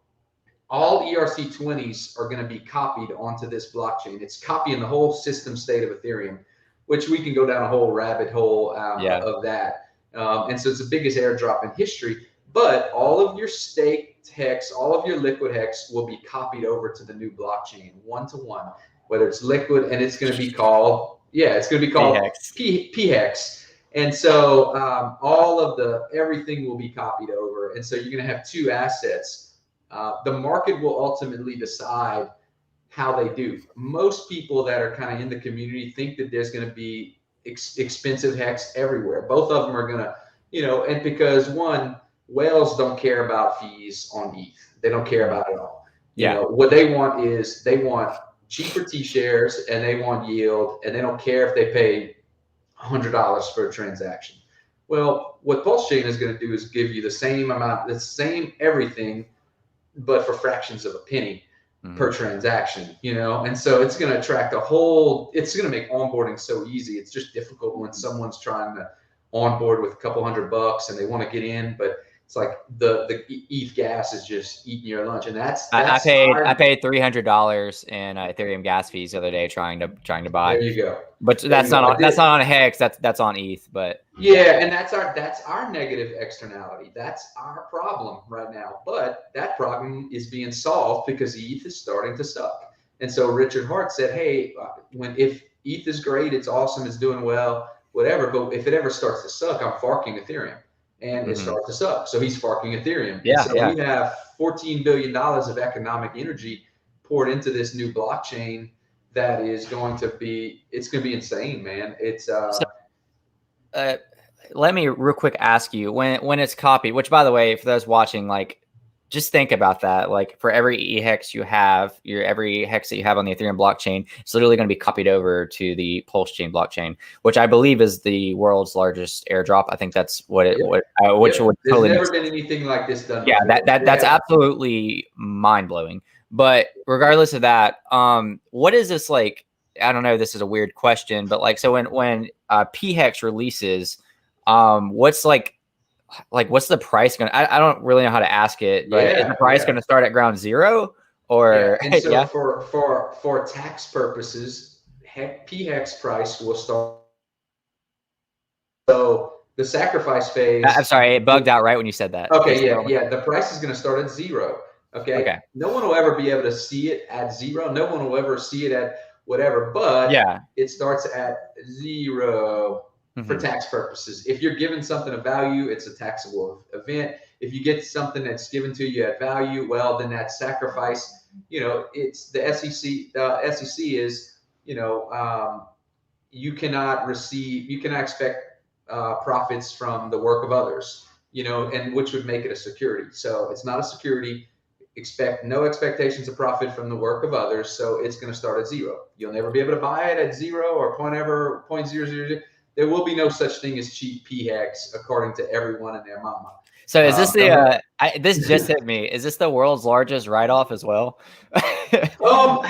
all ERC20s are going to be copied onto this blockchain. It's copying the whole system state of Ethereum, which we can go down a whole rabbit hole of that. And so it's the biggest airdrop in history. But all of your staked HEX, all of your liquid HEX will be copied over to the new blockchain, one-to-one, whether it's liquid, and it's going to be called, PHEX. And so all of everything will be copied over. And so you're going to have two assets. The market will ultimately decide how they do. Most people that are kind of in the community think that there's going to be expensive HEX everywhere. Both of them are going to, you know, and because one, whales don't care about fees on ETH. They don't care about it at all. You know, what they want is they want cheaper T-shares and they want yield, and they don't care if they pay $100 for a transaction. Well, what Pulse Chain is going to do is give you the same amount, the same everything, but for fractions of a penny per transaction, you know. And so it's going to attract it's going to make onboarding so easy. It's just difficult when someone's trying to onboard with a couple $100 and they want to get in, but it's like the ETH gas is just eating your lunch. And that's I paid $300 in Ethereum gas fees the other day trying to buy. There you go. But that's not on HEX. That's on ETH. But yeah, and that's our negative externality. That's our problem right now. But that problem is being solved because ETH is starting to suck. And so Richard Hart said, hey, if ETH is great, it's awesome, it's doing well, whatever. But if it ever starts to suck, I'm forking Ethereum. And it starts to suck. So he's forking Ethereum. We have $14 billion of economic energy poured into this new blockchain that is going to be, it's going to be insane, man. It's let me real quick ask you, when it's copied, which by the way, for those watching, like, just think about that. Like for every EHEX you have, every HEX that you have on the Ethereum blockchain, it's literally going to be copied over to the Pulse Chain blockchain, which I believe is the world's largest airdrop. I think that's what it would. Which would There's never been anything like this done. Yeah, that's absolutely mind blowing. But regardless of that, what is this like? I don't know. This is a weird question, but like, so when PHEX releases, what's what's the price going to, I don't really know how to ask it, but is the Yeah, price going yeah. to start at ground zero Yeah, or and so yeah? for tax purposes, PHEX price will start. So the sacrifice I'm phase. sorry, it bugged out right when you said that. Can you Okay, say that yeah, one more yeah. The price is going to start at zero. time? Okay, Okay. no one will ever be able to see it at zero. No one will ever see it at whatever, but Yeah. it starts at zero for Hmm. tax purposes. If you're given something of value, it's a taxable event. If you get something that's given to you at value, well, then that sacrifice, it's the SEC. The SEC is, you know, you cannot expect profits from the work of others, and which would make it a security. So it's not a security. Expect no expectations of profit from the work of others. So it's going to start at zero. You'll never be able to buy it at zero or point zero zero. There will be no such thing as cheap PHEX, according to everyone and their mama. So is this the No this just hit me. Is this the world's largest write-off as well? Um,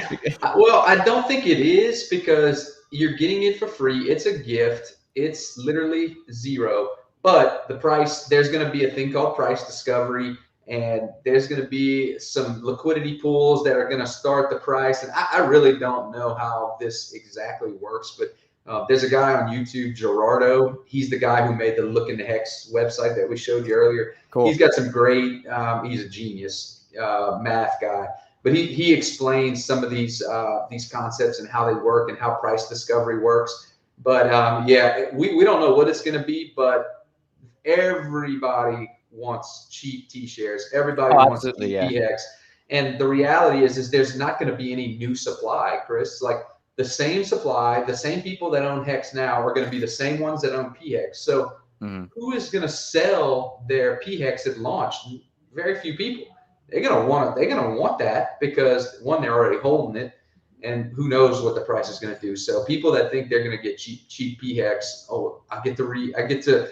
well, I don't think it is because you're getting it for free. It's a gift. It's literally zero. But the price, there's going to be a thing called price discovery, and there's going to be some liquidity pools that are going to start the price. And I really don't know how this exactly works, but there's a guy on YouTube, Gerardo. He's the guy who made the Look into Hex website that we showed you earlier. He's Cool. got some great, he's a genius math guy, but he explains some of these concepts and how they work and how price discovery works. But yeah, we don't know what it's going to be, but everybody wants cheap T-shares. Everybody Oh, wants absolutely, cheap yeah. PX. And the reality is there's not going to be any new supply, Chris. Like the same supply, the same people that own HEX now are going to be the same ones that own PHEX. So Hmm. who is going to sell their PHEX at launch? Very few people. They're gonna want that because one, they're already holding it, and who knows what the price is going to do. So people that think they're going to get cheap PHEX, oh, I get to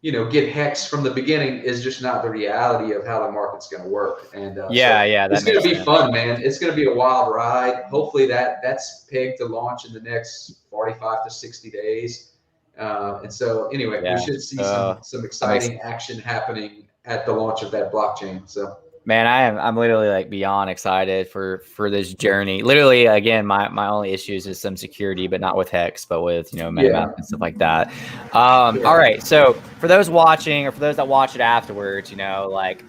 get HEX from the beginning, is just not the reality of how the market's going to work. And Yeah, so yeah, it's that going to makes be sense. fun, man. It's going to be a wild ride. Hopefully that's pegged to launch in the next 45 to 60 days. And so anyway, we Yeah. should see So some I'm ex exciting action happening at the launch of that blockchain. So Man, I'm literally like beyond excited for this journey. Literally, again, my only issues is some security, but not with Hex, but with MetaMask yeah, and stuff like that. All sure. right, so for those watching or for those that watch it afterwards, like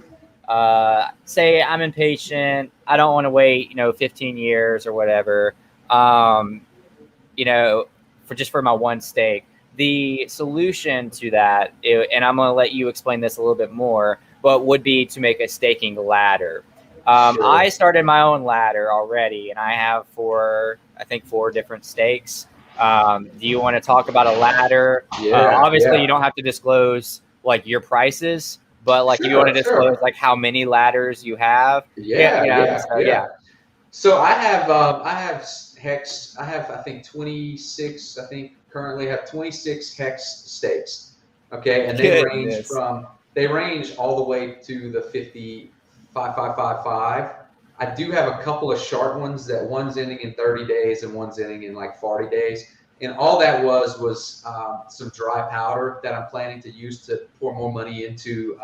say I'm impatient, I don't want to wait 15 years or whatever. Um, for my one stake. The solution to that, and I'm going to let you explain this a little bit more, but would be to make a staking ladder. I Sure. started my own ladder already, and I have I think four different stakes. Do you want to talk about a ladder? Yeah, Obviously, you yeah. don't have to disclose like your prices, but like if you want to Sure, disclose sure. like how many ladders you have, yeah, Yeah, yeah, so yeah. yeah, So I have Hex. I have, I think, 26. I think currently have 26 Hex stakes. Okay, and goodness, they range all the way to the 55,555. I do have a couple of short ones, that one's ending in 30 days and one's ending in like 40 days. And all that was some dry powder that I'm planning to use to pour more money into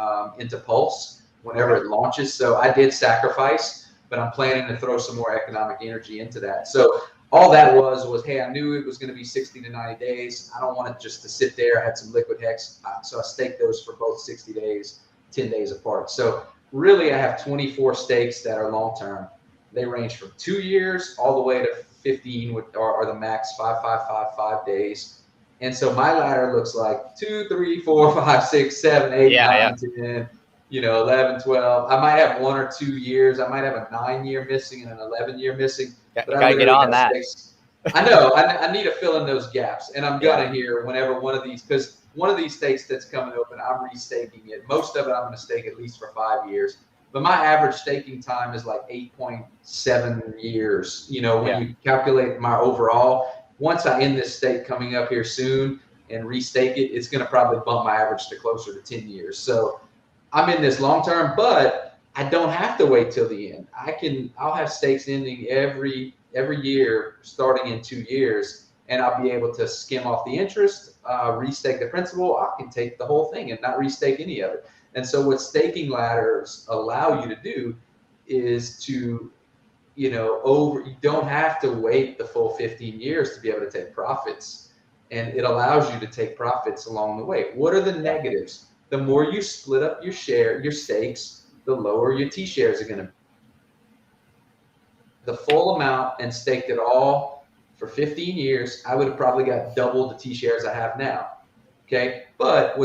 Pulse whenever okay, it launches. So I did sacrifice, but I'm planning to throw some more economic energy into that. So all that was, hey, I knew it was going to be 60 to 90 days. I don't want it just to sit there. I had some liquid HEX, so I staked those for both 60 days, 10 days apart. So really, I have 24 stakes that are long term. They range from 2 years all the way to 15, or the max 5,555 days. And so my ladder looks like 2, 3, 4, 5, 6, 7, 8, yeah, yeah, 9, 10, 11, 12. I might have 1 or 2 years. I might have a 9-year missing and an 11-year missing, but I got to get literally on have that. stakes. I know. I need to fill in those gaps, and I'm Yeah. gonna here whenever one of these, because one of these stakes that's coming open, I'm restaking it. Most of it I'm going to stake at least for 5 years, but my average staking time is like 8.7 years. When Yeah. you calculate my overall, once I end this stake coming up here soon and restake it, it's going to probably bump my average to closer to 10 years. So I'm in this long term, but I don't have to wait till the end. I'll have stakes ending every year starting in 2 years, and I'll be able to skim off the interest, restake the principal. I can take the whole thing and not restake any of it. And so what staking ladders allow you to do is to, you don't have to wait the full 15 years to be able to take profits. And it allows you to take profits along the way. What are the negatives? The more you split up your stakes, the lower your T shares are going to be. The full amount and staked it all for 15 years, I would have probably got double the T shares I have now. Okay. But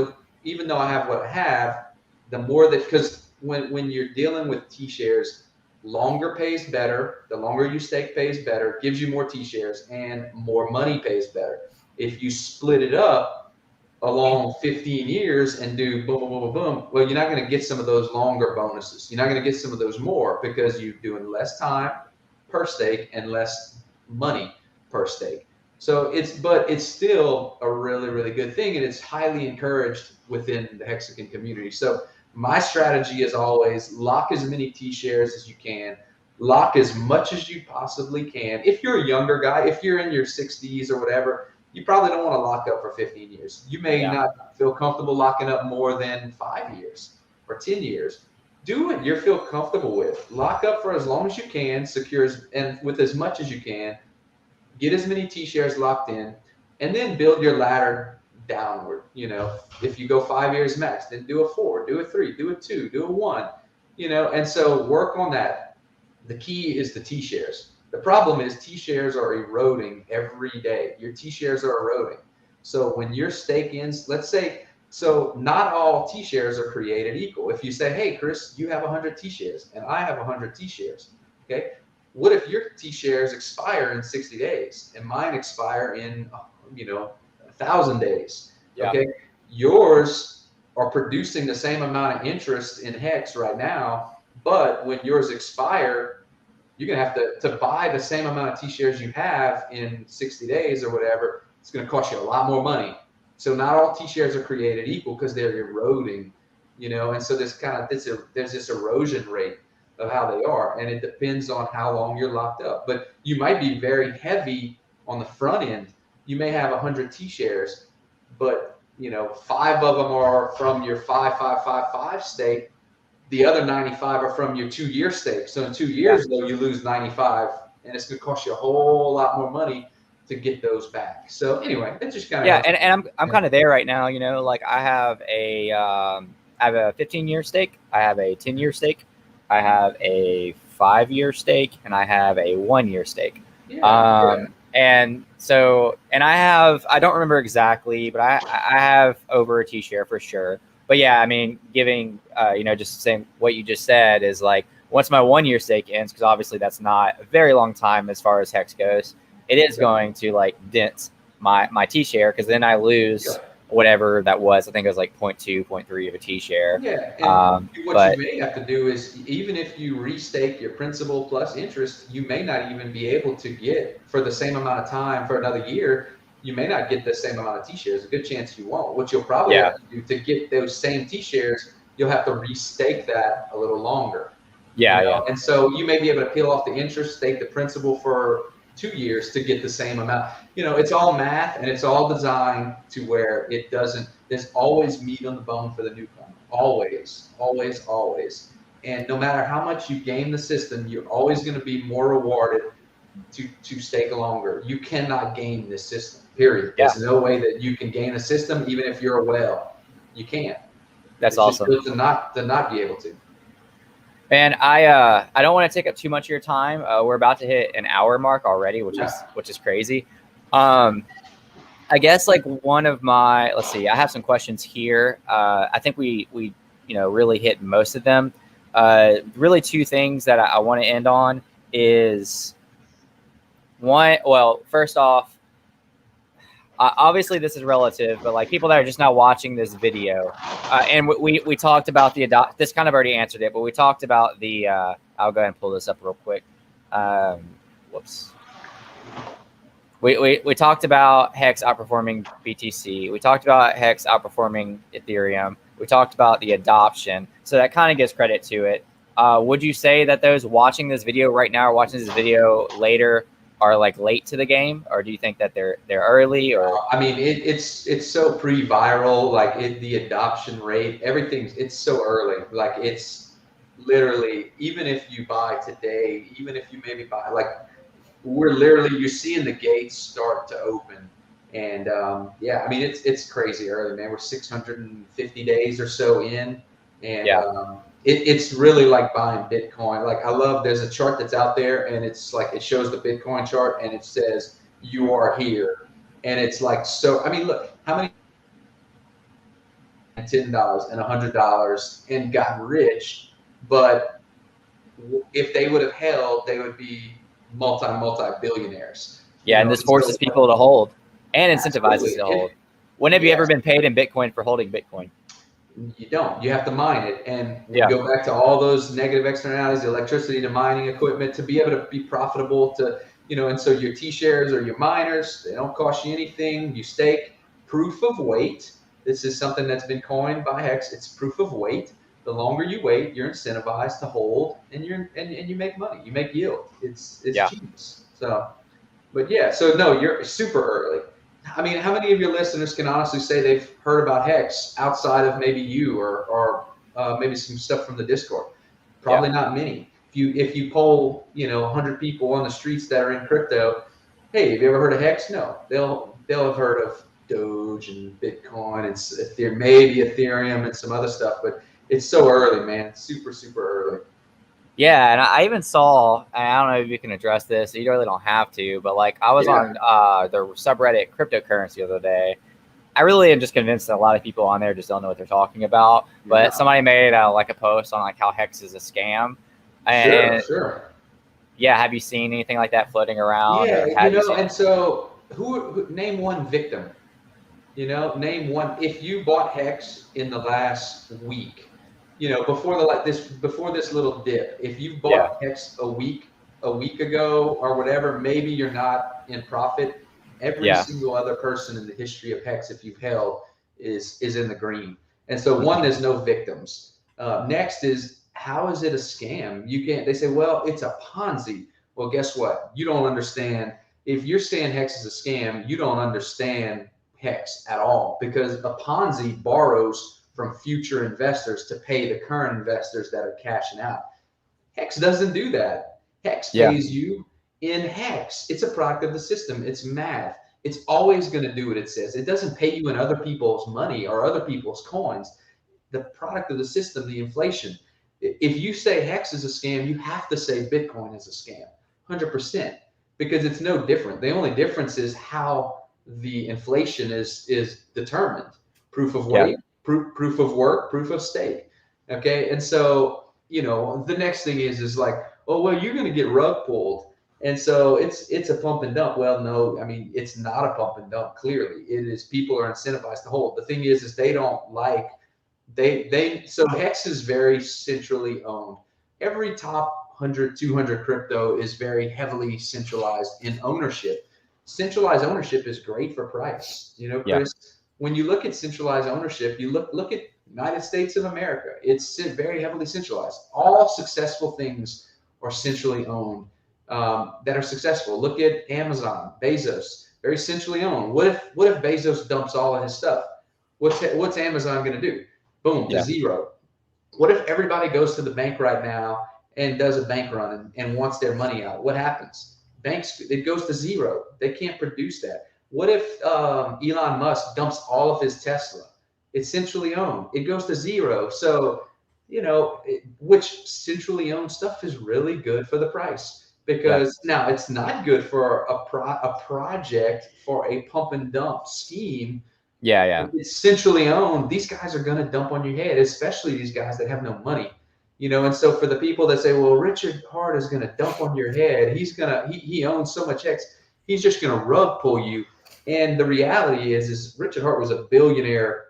even though I have what I have, the more that, because when you're dealing with T shares, longer pays better. The longer you stake pays better, gives you more T shares, and more money pays better. If you split it up along 15 years and do boom, boom, boom, boom, boom, well, you're not going to get some of those longer bonuses. You're not going to get some of those more because you're doing less time per stake and less money per stake. So but it's still a really, really good thing, and it's highly encouraged within the Hexagon community. So my strategy is always lock as many T shares as you can, lock as much as you possibly can. If you're a younger guy, if you're in your 60s or whatever, you probably don't want to lock up for 15 years. You may not feel comfortable locking up more than 5 years or 10 years. Do what you feel comfortable with. Lock up for as long as you can, and with as much as you can. Get as many T shares locked in, and then build your ladder downward. If you go 5 years max, then do a 4, do a 3, do a 2, do a 1. And so work on that. The key is the T shares. The problem is T shares are eroding every day. Your T shares are eroding. So when your stake ends, let's say, so not all T shares are created equal. If you say, hey, Chris, you have 100 T shares and I have 100 T shares, okay? What if your T shares expire in 60 days and mine expire in, 1,000 days? Okay, yours are producing the same amount of interest in HEX right now, but when yours expire, you're gonna have to buy the same amount of T shares you have in 60 days or whatever. It's gonna cost you a lot more money. So not all T shares are created equal because they're eroding, and so there's this erosion rate of how they are, and it depends on how long you're locked up. But you might be very heavy on the front end. You may have 100 T shares, but 5 of them are from your 5 stake. The other 95 are from your 2-year stake. So in 2 years, though, you lose 95, and it's going to cost you a whole lot more money to get those back. So anyway, it just kind of and I'm kind of there right now. Like I have a 15-year stake, I have a 10-year stake, I have a 5-year stake, and I have a 1-year stake. And so, and I don't remember exactly, but I have over a T share for sure. But yeah, I mean, giving, just saying what you just said is like, once my 1-year stake ends, because obviously that's not a very long time as far as HEX goes, it is going to like dent my T share, because then I lose whatever that was. I think it was like 0.2, 0.3 of a T share. Yeah, and what you may have to do is, even if you restake your principal plus interest, you may not even be able to get, for the same amount of time for another year, you may not get the same amount of T shares. A good chance you won't. What you'll probably have to do to get those same T shares, you'll have to restake that a little longer. And so you may be able to peel off the interest, stake the principal for 2 years to get the same amount. It's all math, and it's all designed to where there's always meat on the bone for the newcomer. Always, always, always. And no matter how much you game the system, you're always going to be more rewarded to stake longer. You cannot game this system, period. There's no way that you can game a system, even if you're a whale. You can't. That's awesome. Just to not be able to. And I don't want to take up too much of your time. We're about to hit an hour mark already, which is crazy. I guess like one of my, let's see, I have some questions here. I think we really hit most of them. Really, 2 things that I want to end on is one. Well, first off, obviously this is relative, but like people that are just not watching this video, and we talked about this kind of already answered it, but we talked about the I'll go ahead and pull this up real quick. Whoops. We talked about HEX outperforming BTC. We talked about HEX outperforming Ethereum. We talked about the adoption, so that kind of gives credit to it. Would you say that those watching this video right now or watching this video later are like late to the game, or do you think that they're early? Or I mean, it's so pre-viral, like the adoption rate, everything's it's so early. Like it's literally, even if you buy today, even if you maybe buy like we're literally you're seeing the gates start to open. And yeah, I mean it's crazy early, man. We're 650 days or so in, and yeah, it's really like buying Bitcoin. Like I love there's a chart that's out there, and it's like it shows the Bitcoin chart, and it says you are here, and it's like so. I mean, look how many $10 and $100 and got rich, but if they would have held, they would be multi billionaires. You yeah, and know, this and so forces people to hold and incentivizes absolutely. to hold. When have you ever Yes, been paid in Bitcoin for holding Bitcoin? you don't. You have to mine it, and we Yeah, go back to all those negative externalities: the electricity, to mining equipment, to be able to be profitable. To and so your T-shares or your miners, they don't cost you anything. You stake. Proof of weight. This is something that's been coined by HEX. It's proof of weight. The longer you wait, you're incentivized to hold, and you make money. You make yield. It's yeah. genius. So, but yeah, so no, you're super early. I mean, how many of your listeners can honestly say they've heard about HEX outside of maybe you or maybe some stuff from the Discord? Yeah. Probably not many. If you poll 100 people on the streets that are in crypto, hey, have you ever heard of HEX? No, they'll have heard of Doge and Bitcoin and maybe Ethereum and some other stuff, but it's so early, man. It's super early. Yeah, and I even saw, and I don't know if you can address this. You really don't have to, but like I was Yeah, on the subreddit cryptocurrency the other day. I really am just convinced that a lot of people on there just don't know what they're talking about. But yeah, somebody made like a post on like how Hex is a scam, and sure. yeah, have you seen anything like that floating around, Yeah, or have you seen? and so who name one victim? Name one. If you bought Hex in the last week, before before this little dip, if you Yeah, bought Hex a week ago or whatever, maybe you're not in profit. Every yeah, single other person in the history of Hex, if you've held, is in the green. And so one, mhm, there's no victims. Next is how is it a scam? You can't. They say, well, it's a Ponzi. Well, guess what? You don't understand. If you're saying Hex is a scam, you don't understand HEX at all, because a Ponzi borrows from future investors to pay the current investors that are cashing out. HEX doesn't do that. HEX yeah, pays you in HEX. It's a product of the system. It's math. It's always going to do what it says. It doesn't pay you in other people's money or other people's coins. The product of the system, the inflation. If you say HEX is a scam, you have to say Bitcoin is a scam, 100%, because it's no different. The only difference is how the inflation is determined. Proof of yeah, weight, proof of work, proof of stake. Okay, and so the next thing is like, oh well, you're going to get rug pulled, and so it's a pump and dump. Well, no, I mean it's not a pump and dump. Clearly, it is. People are incentivized to hold. The thing is they don't like so Hex is very centrally owned. Every top 100, 200 crypto is very heavily centralized in ownership. Centralized ownership is great for price. yeah, Chris, when you look at centralized ownership, you look at United States of America. It's very heavily centralized. All successful things are centrally owned that are successful. Look at Amazon, Bezos, very centrally owned. What if Bezos dumps all of his stuff? What's Amazon going to do? Boom, to yeah, zero. What if everybody goes to the bank right now and does a bank run and wants their money out? What happens? Banks, it goes to zero. They can't produce that. What if Elon Musk dumps all of his Tesla? It's centrally owned. It goes to zero. So, which centrally owned stuff is really good for the price, yeah, because now it's not good for a project for a pump and dump scheme. yeah, yeah, It's centrally owned. These guys are going to dump on your head, especially these guys that have no money. And so for the people that say, well, Richard Hart is going to dump on your head, he owns so much X, he's just going to rug pull you. And the reality is Richard Hart was a billionaire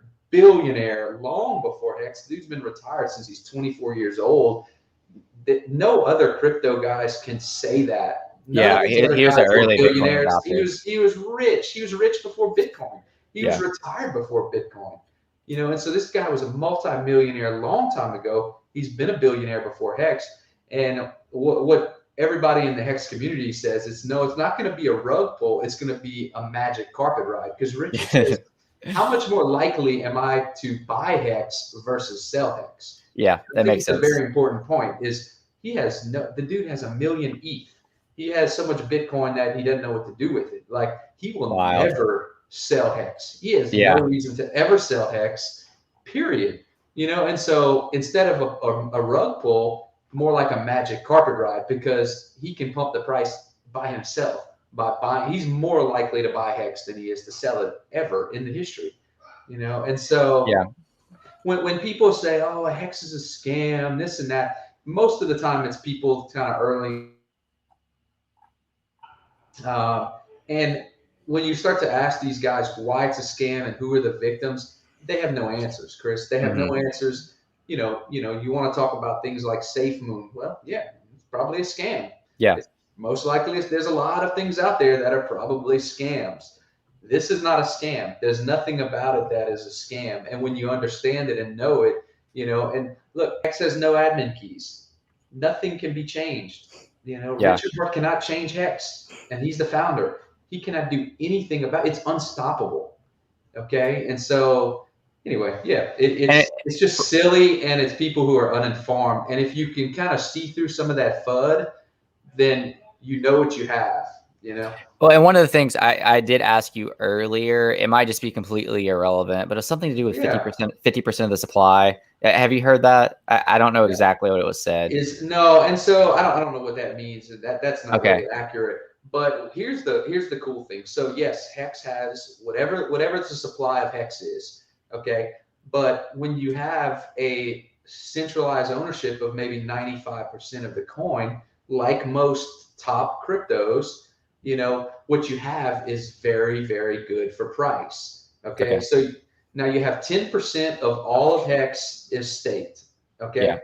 long before X. Dude's been retired since he's 24 years old. That no other crypto guys can say that. None of yeah. these other He was an guys were early Bitcoin billionaires. He adopter. was he was rich. He was rich before Bitcoin. He was Yeah. retired before Bitcoin. And so this guy was a multi-millionaire a long time ago. He's been a billionaire before HEX. And what everybody in the HEX community says is, no, it's not going to be a rug pull. It's going to be a magic carpet ride. Because Richard says, how much more likely am I to buy HEX versus sell HEX? Yeah, I that think makes it's a sense. very important point. Is the dude has 1,000,000 ETH. He has so much Bitcoin that he doesn't know what to do with it. Like, he will Wild. never sell HEX. He has no Yeah. reason to ever sell HEX, period. And so instead of a rug pull, more like a magic carpet ride, because he can pump the price by himself. By buying, he's more likely to buy HEX than he is to sell it ever in the history. And so Yeah. when people say, oh, a HEX is a scam, this and that, most of the time it's people kind of early. And when you start to ask these guys why it's a scam and who are the victims, they have no answers, Chris. They have no Hmm. answers. You want to talk about things like Safe Moon. Well, yeah, it's probably a scam. Yeah. It's most likely there's a lot of things out there that are probably scams. This is not a scam. There's nothing about it that is a scam. And when you understand it and know it, and look, X has no admin keys. Nothing can be changed. Yeah. Richard Hart cannot change HEX, and he's the founder. He cannot do anything about it. It's unstoppable. Okay. And so anyway, yeah, And it's just silly, and it's people who are uninformed. And if you can kind of see through some of that FUD, then you know what you have, well, and one of the things I did ask you earlier, it might just be completely irrelevant, but it's something to do with Yeah. 50% of the supply. Have you heard that? I don't know Yeah. exactly what it was said. Is no, and so I don't know what that means. That's not Okay. really accurate. But here's the cool thing. So yes, HEX has whatever the supply of HEX is. Okay. But when you have a centralized ownership of maybe 95% of the coin, like most top cryptos, what you have is very, very good for price. Okay. Okay. So now you have 10% of all of HEX is staked. Yeah. Okay.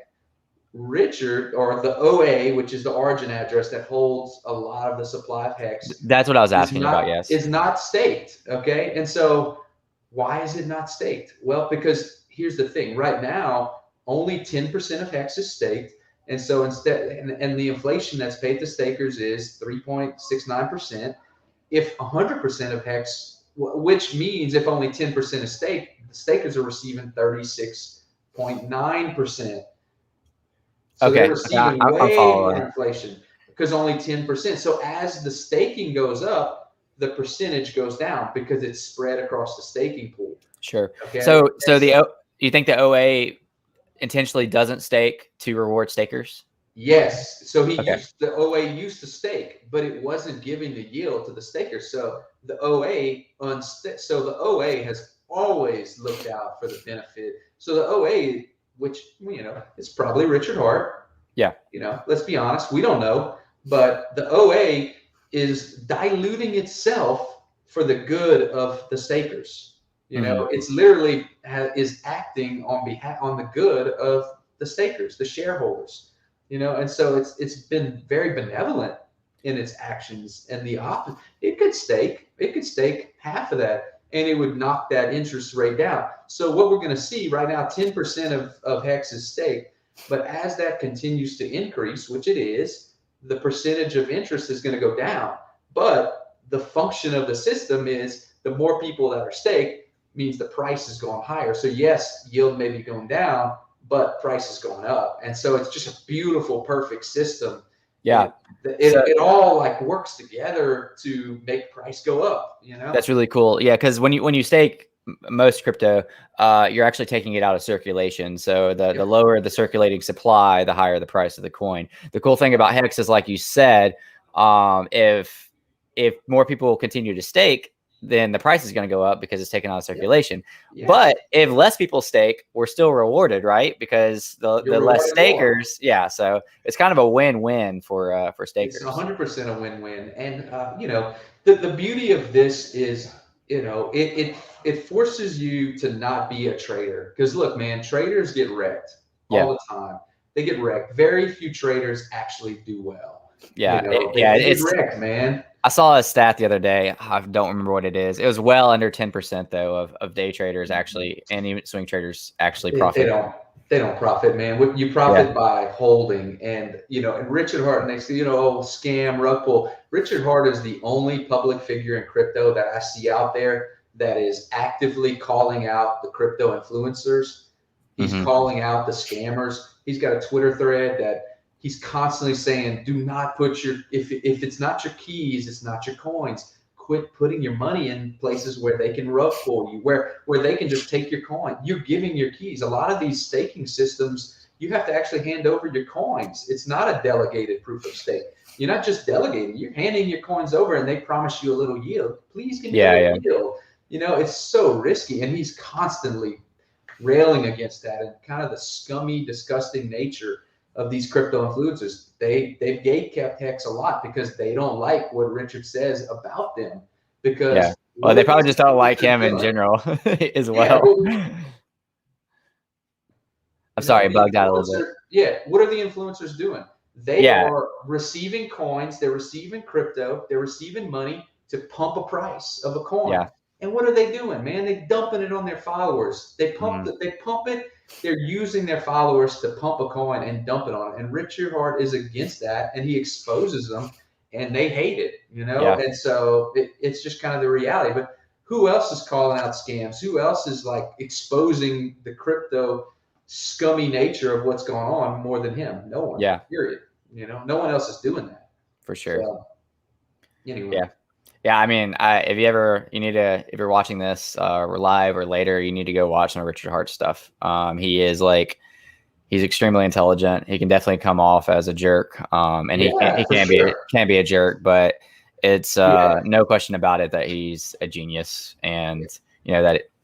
Richard, or the OA, which is the origin address that holds a lot of the supply of HEX, That's what I was is asking about. not Yes. is not staked. Okay. And so why is it not staked? Well, because here's the thing. Right now, only 10% of HEX is staked. And so instead, and the inflation that's paid to stakers is 3.69%. If 100% of HEX, which means if only 10% is staked, the stakers are receiving 36.9%. So they're Okay. Okay. receiving I'm way more following. inflation because only 10%. So as the staking goes up, the percentage goes down because it's spread across the staking pool. Sure. Okay. So you think the OA intentionally doesn't stake to reward stakers? Yes. So Okay. the OA used to stake, but it wasn't giving the yield to the stakers. So the OA has always looked out for the benefit. So the OA, which it's probably Richard Hart. Yeah. Let's be honest, we don't know, but the OA is diluting itself for the good of the stakers. Hmm. It's literally is acting on the good of the stakers, the shareholders. And so it's been very benevolent in its actions, and the opposite. It could stake half of that, and it would knock that interest rate down. So what we're going to see right now, 10% of HEX is staked. But as that continues to increase, which it is, the percentage of interest is going to go down. But the function of the system is the more people that are staked means the price is going higher. So yes, yield may be going down, but price is going up. And so it's just a beautiful, perfect system. And Yeah. So it all like works together to make price go up, that's really cool. Yeah, because when you stake most crypto, you're actually taking it out of circulation. So the Yep. lower the circulating supply, the higher the price of the coin. The cool thing about HEX is, like you said, if more people continue to stake, then the price is going to go up because it's taken out of Yep. circulation. Yeah. But if less people stake, we're still rewarded, right? Because You're the less rewarded more. stakers, yeah. So it's kind of a win-win for It's stakers. 100% a win-win. And the beauty of this is, it forces you to not be a trader. Because look, man, traders get wrecked Yeah. all the time. They get wrecked. Very few traders actually do well. Yeah, They get wrecked, man. I saw a stat the other day. I don't remember what it is. It was well under 10% though of day traders actually, and even swing traders actually profit. They don't profit, man. You profit by holding, and and Richard Hart, and they say, scam, rug pull. Richard Hart is the only public figure in crypto that I see out there that is actively calling out the crypto influencers. He's calling out the scammers. He's got a Twitter thread that he's constantly saying, do not put if it's not your keys, it's not your coins. Quit putting your money in places where they can rug pull you, where they can just take your coin. You're giving your keys. A lot of these staking systems, you have to actually hand over your coins. It's not a delegated proof of stake. You're not just delegating. You're handing your coins over, and they promise you a little yield. Please give me a yield. It's so risky, and he's constantly railing against that and kind of the scummy, disgusting nature of these crypto influencers. They've gatekept HEX a lot because they don't like what Richard says about them. Because well, they probably just don't like him in general as well. I'm sorry, bugged out a little bit. Yeah, what are the influencers doing? They are receiving coins, they're receiving crypto, they're receiving money to pump a price of a coin. Yeah. And what are they doing, man? They're dumping it on their followers. They pump it. They're using their followers to pump a coin and dump it on it. And Richard Hart is against that, and he exposes them, and they hate it, And so it's just kind of the reality. But who else is calling out scams? Who else is like exposing the crypto scummy nature of what's going on more than him? No one. Yeah. Period. No one else is doing that. For sure. So, anyway. Yeah. Yeah, I mean, if you're watching this live or later, you need to go watch some of Richard Hart's stuff. He's extremely intelligent. He can definitely come off as a jerk, and he can be a jerk, but it's no question about it that he's a genius, and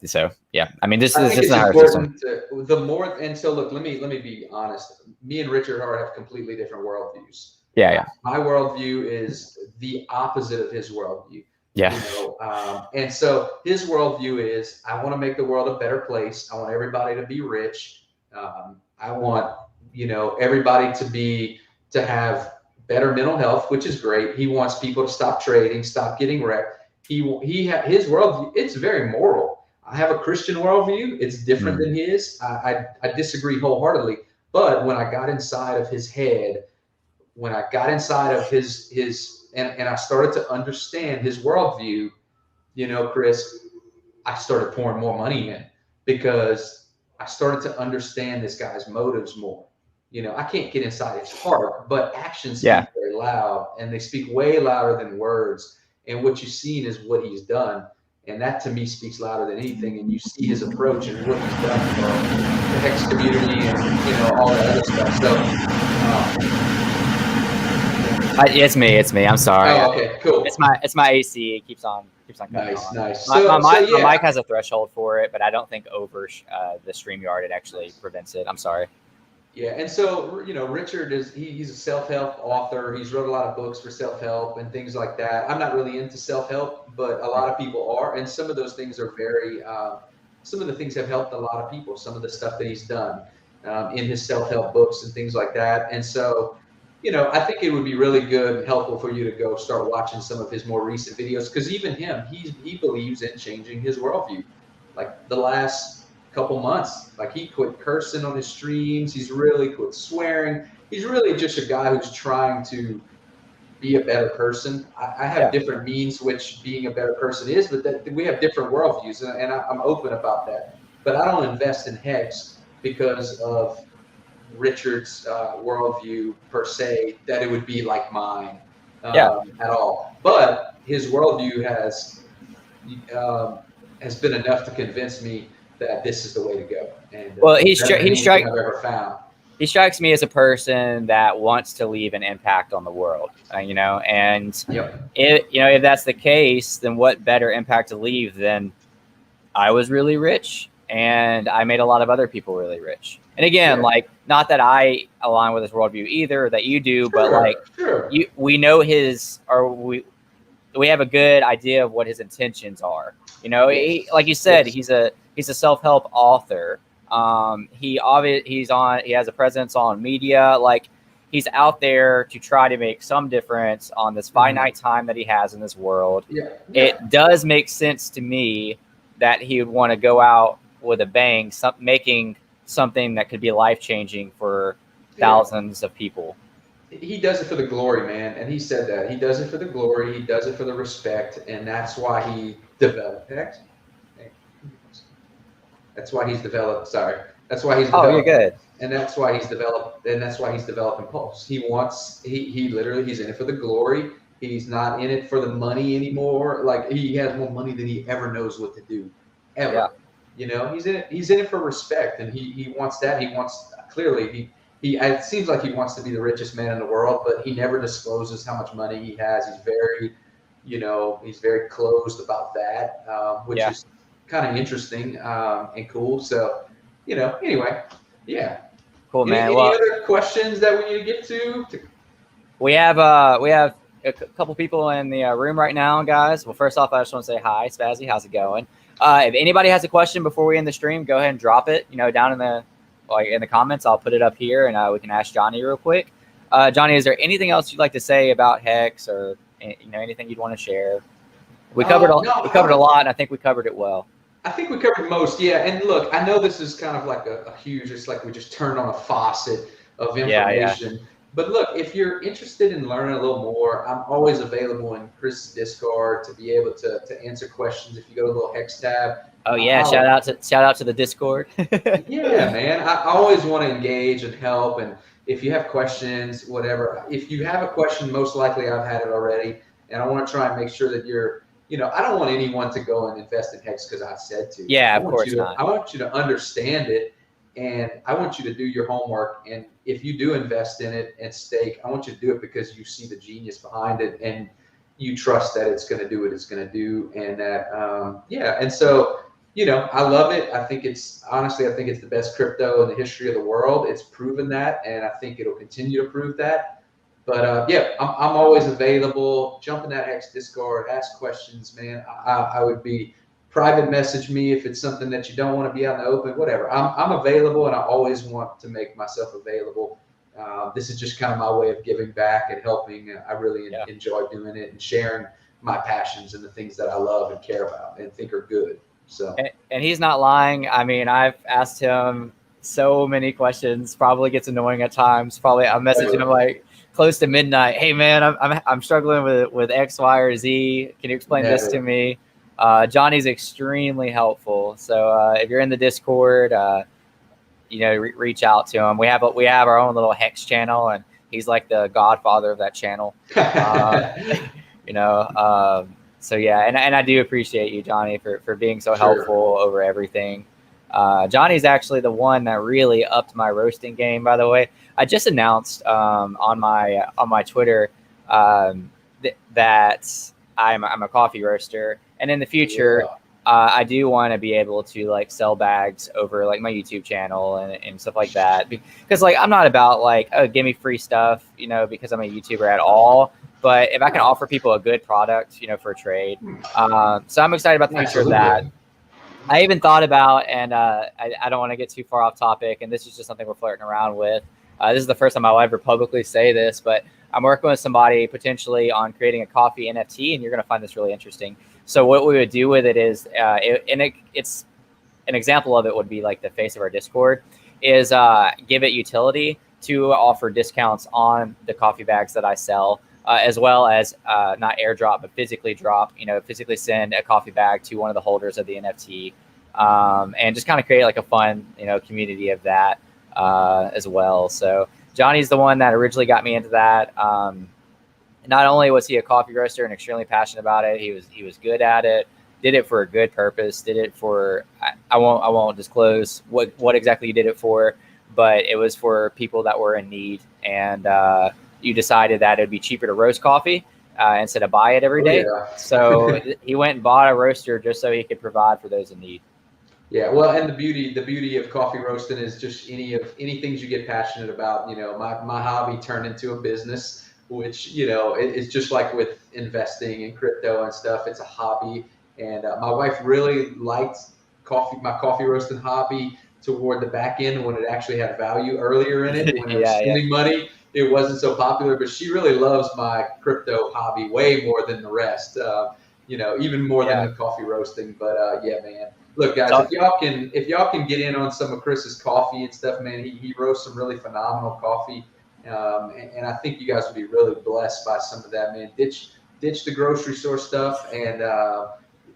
So yeah, I mean, this is important. Look, let me be honest. Me and Richard Hart have completely different worldviews. Yeah. My worldview is the opposite of his worldview. Yeah. And so his worldview is, I want to make the world a better place. I want everybody to be rich. I want, everybody to have better mental health, which is great. He wants people to stop trading, stop getting wrecked. His worldview, it's very moral. I have a Christian worldview. It's different than his. I disagree wholeheartedly. But when I got inside of his head, when I got inside of his and I started to understand his worldview, Chris, I started pouring more money in because I started to understand this guy's motives more. I can't get inside his heart, but actions speak very loud, and they speak way louder than words. And what you've seen is what he's done. And that to me speaks louder than anything. And you see his approach and what he's done for the HEX community and, all that other stuff. So, it's me. I'm sorry. Oh, okay, cool. It's my AC. It keeps on cutting on. Nice. My mic has a threshold for it, but I don't think over the StreamYard it actually prevents it. I'm sorry. Yeah, and so Richard he's a self-help author. He's wrote a lot of books for self-help and things like that. I'm not really into self-help, but a lot of people are, and some of those things are very. Some of the things have helped a lot of people. Some of the stuff that he's done in his self-help books and things like that, and so. I think it would be really good and helpful for you to go start watching some of his more recent videos, because even him, he believes in changing his worldview. Like the last couple months, like he quit cursing on his streams. He's really quit swearing. He's really just a guy who's trying to be a better person. I have different means which being a better person is, but we have different worldviews, and I'm open about that. But I don't invest in HEX because of Richard's worldview per se, that it would be like mine at all. But his worldview has been enough to convince me that this is the way to go. And he strikes me as a person that wants to leave an impact on the world, and if that's the case, then what better impact to leave than I was really rich and I made a lot of other people really rich. And again, not that I align with his worldview either, that you do, but we know we have a good idea of what his intentions are. He, like you said, he's a self-help author. He has a presence on media. Like he's out there to try to make some difference on this finite time that he has in this world. Yeah. It does make sense to me that he would want to go out with a bang, making something that could be life-changing for thousands of people. He does it for the glory, man. And he said that. He does it for the glory. He does it for the respect. And that's why he developed HEX. That's why he's developed, that's why he's developed. Oh, you're good. And that's why he's developed, Pulse. He literally, he's in it for the glory. He's not in it for the money anymore. Like, he has more money than he ever knows what to do, ever. Yeah. You know, he's in it for respect, and he wants that. He wants, clearly, it seems like he wants to be the richest man in the world, but he never discloses how much money he has. He's very closed about that, which is kind of interesting and cool. So, anyway, yeah. Cool, man. Any other questions that we need to get to? We have a couple people in the room right now, guys. Well, first off, I just want to say hi, Spazzy. How's it going? If anybody has a question before we end the stream, go ahead and drop it. Down in the comments. I'll put it up here, and we can ask Johnny real quick. Johnny, is there anything else you'd like to say about HEX, or anything you'd want to share? We covered a lot, and I think we covered it well. I think we covered most, yeah. And look, I know this is kind of like a huge, it's like we just turned on a faucet of information. Yeah. But look, if you're interested in learning a little more, I'm always available in Chris's Discord to be able to answer questions. If you go to the little HEX tab. Oh yeah, shout out to the Discord. Yeah, man. I always want to engage and help. And if you have questions, whatever. If you have a question, most likely I've had it already. And I want to try and make sure that you're, I don't want anyone to go and invest in HEX because I said to. Yeah, of course not. I want you to understand it, and I want you to do your homework. And if you do invest in it and stake, I want you to do it because you see the genius behind it, and you trust that it's going to do what it's going to do. And that, And so, I love it. I think it's the best crypto in the history of the world. It's proven that, and I think it'll continue to prove that. But I'm always available. Jump in that HEX Discord, ask questions, man. I would be private message me if it's something that you don't want to be out in the open, whatever. I'm available, and I always want to make myself available. This is just kind of my way of giving back and helping. I really enjoy doing it and sharing my passions and the things that I love and care about and think are good. So and he's not lying. I mean, I've asked him so many questions. Probably gets annoying at times. Probably I'm messaging him like close to midnight. Hey man, I'm struggling with X, Y, or Z. Can you explain this to me? Johnny's extremely helpful. So if you're in the Discord, reach out to him. We have our own little HEX channel, and he's like the godfather of that channel. So yeah, and I do appreciate you, Johnny, for being so helpful over everything. Johnny's actually the one that really upped my roasting game, by the way. I just announced on my Twitter that I'm a coffee roaster, and in the future, I do want to be able to like sell bags over like my YouTube channel and stuff like that. Because like I'm not about like, oh, give me free stuff, because I'm a YouTuber at all. But if I can offer people a good product, for a trade, so I'm excited about the future of that. I even thought about, and I don't want to get too far off topic, and this is just something we're flirting around with. This is the first time I'll ever publicly say this, but I'm working with somebody potentially on creating a coffee NFT, and you're going to find this really interesting. So what we would do with it is, it's an example of it would be like the face of our Discord, is give it utility to offer discounts on the coffee bags that I sell. As well as not airdrop, but physically physically send a coffee bag to one of the holders of the NFT, and just kind of create like a fun, community of that as well. So Johnny's the one that originally got me into that. Not only was he a coffee roaster and extremely passionate about it, he was good at it, did it for a good purpose, did it for, I won't disclose what exactly you did it for, but it was for people that were in need. And, you decided that it'd be cheaper to roast coffee instead of buy it every day. So he went and bought a roaster just so he could provide for those in need. Yeah, well, and the beauty of coffee roasting is just any things you get passionate about. My hobby turned into a business, which it's just like with investing in crypto and stuff. It's a hobby, and my wife really liked my coffee roasting hobby toward the back end when it actually had value earlier in it when it was spending money. it wasn't so popular, but she really loves my crypto hobby way more than the rest. Even more than the coffee roasting. But yeah, man. Look, guys, if y'all can get in on some of Chris's coffee and stuff, man, he roasts some really phenomenal coffee. And I think you guys would be really blessed by some of that, man. Ditch the grocery store stuff, and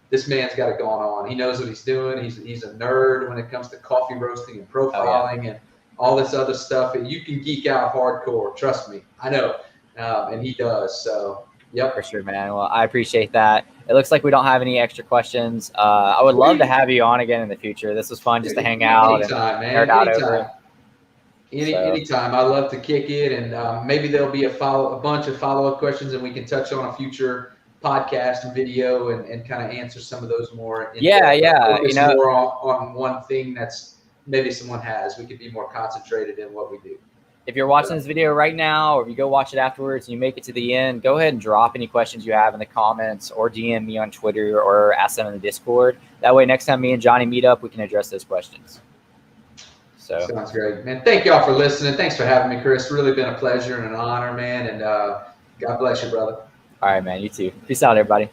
this man's got it going on. He knows what he's doing. He's a nerd when it comes to coffee roasting and profiling and all this other stuff. And you can geek out hardcore. Trust me, I know, and he does. So, yep, for sure, man. Well, I appreciate that. It looks like we don't have any extra questions. I would love to have you on again in the future. This was fun just to hang out and nerd out over. Anytime. I love to kick it, and maybe there'll be a bunch of follow-up questions, and we can touch on a future podcast and video and kind of answer some of those more. Focus more on one thing that's maybe someone has. We could be more concentrated in what we do. If you're watching this video right now, or if you go watch it afterwards and you make it to the end, go ahead and drop any questions you have in the comments, or DM me on Twitter, or ask them in the Discord. That way, next time me and Johnny meet up, we can address those questions. So sounds great, man. Thank y'all for listening. Thanks for having me, Chris. Really been a pleasure and an honor, man. And God bless you, brother. All right, man. You too. Peace out, everybody.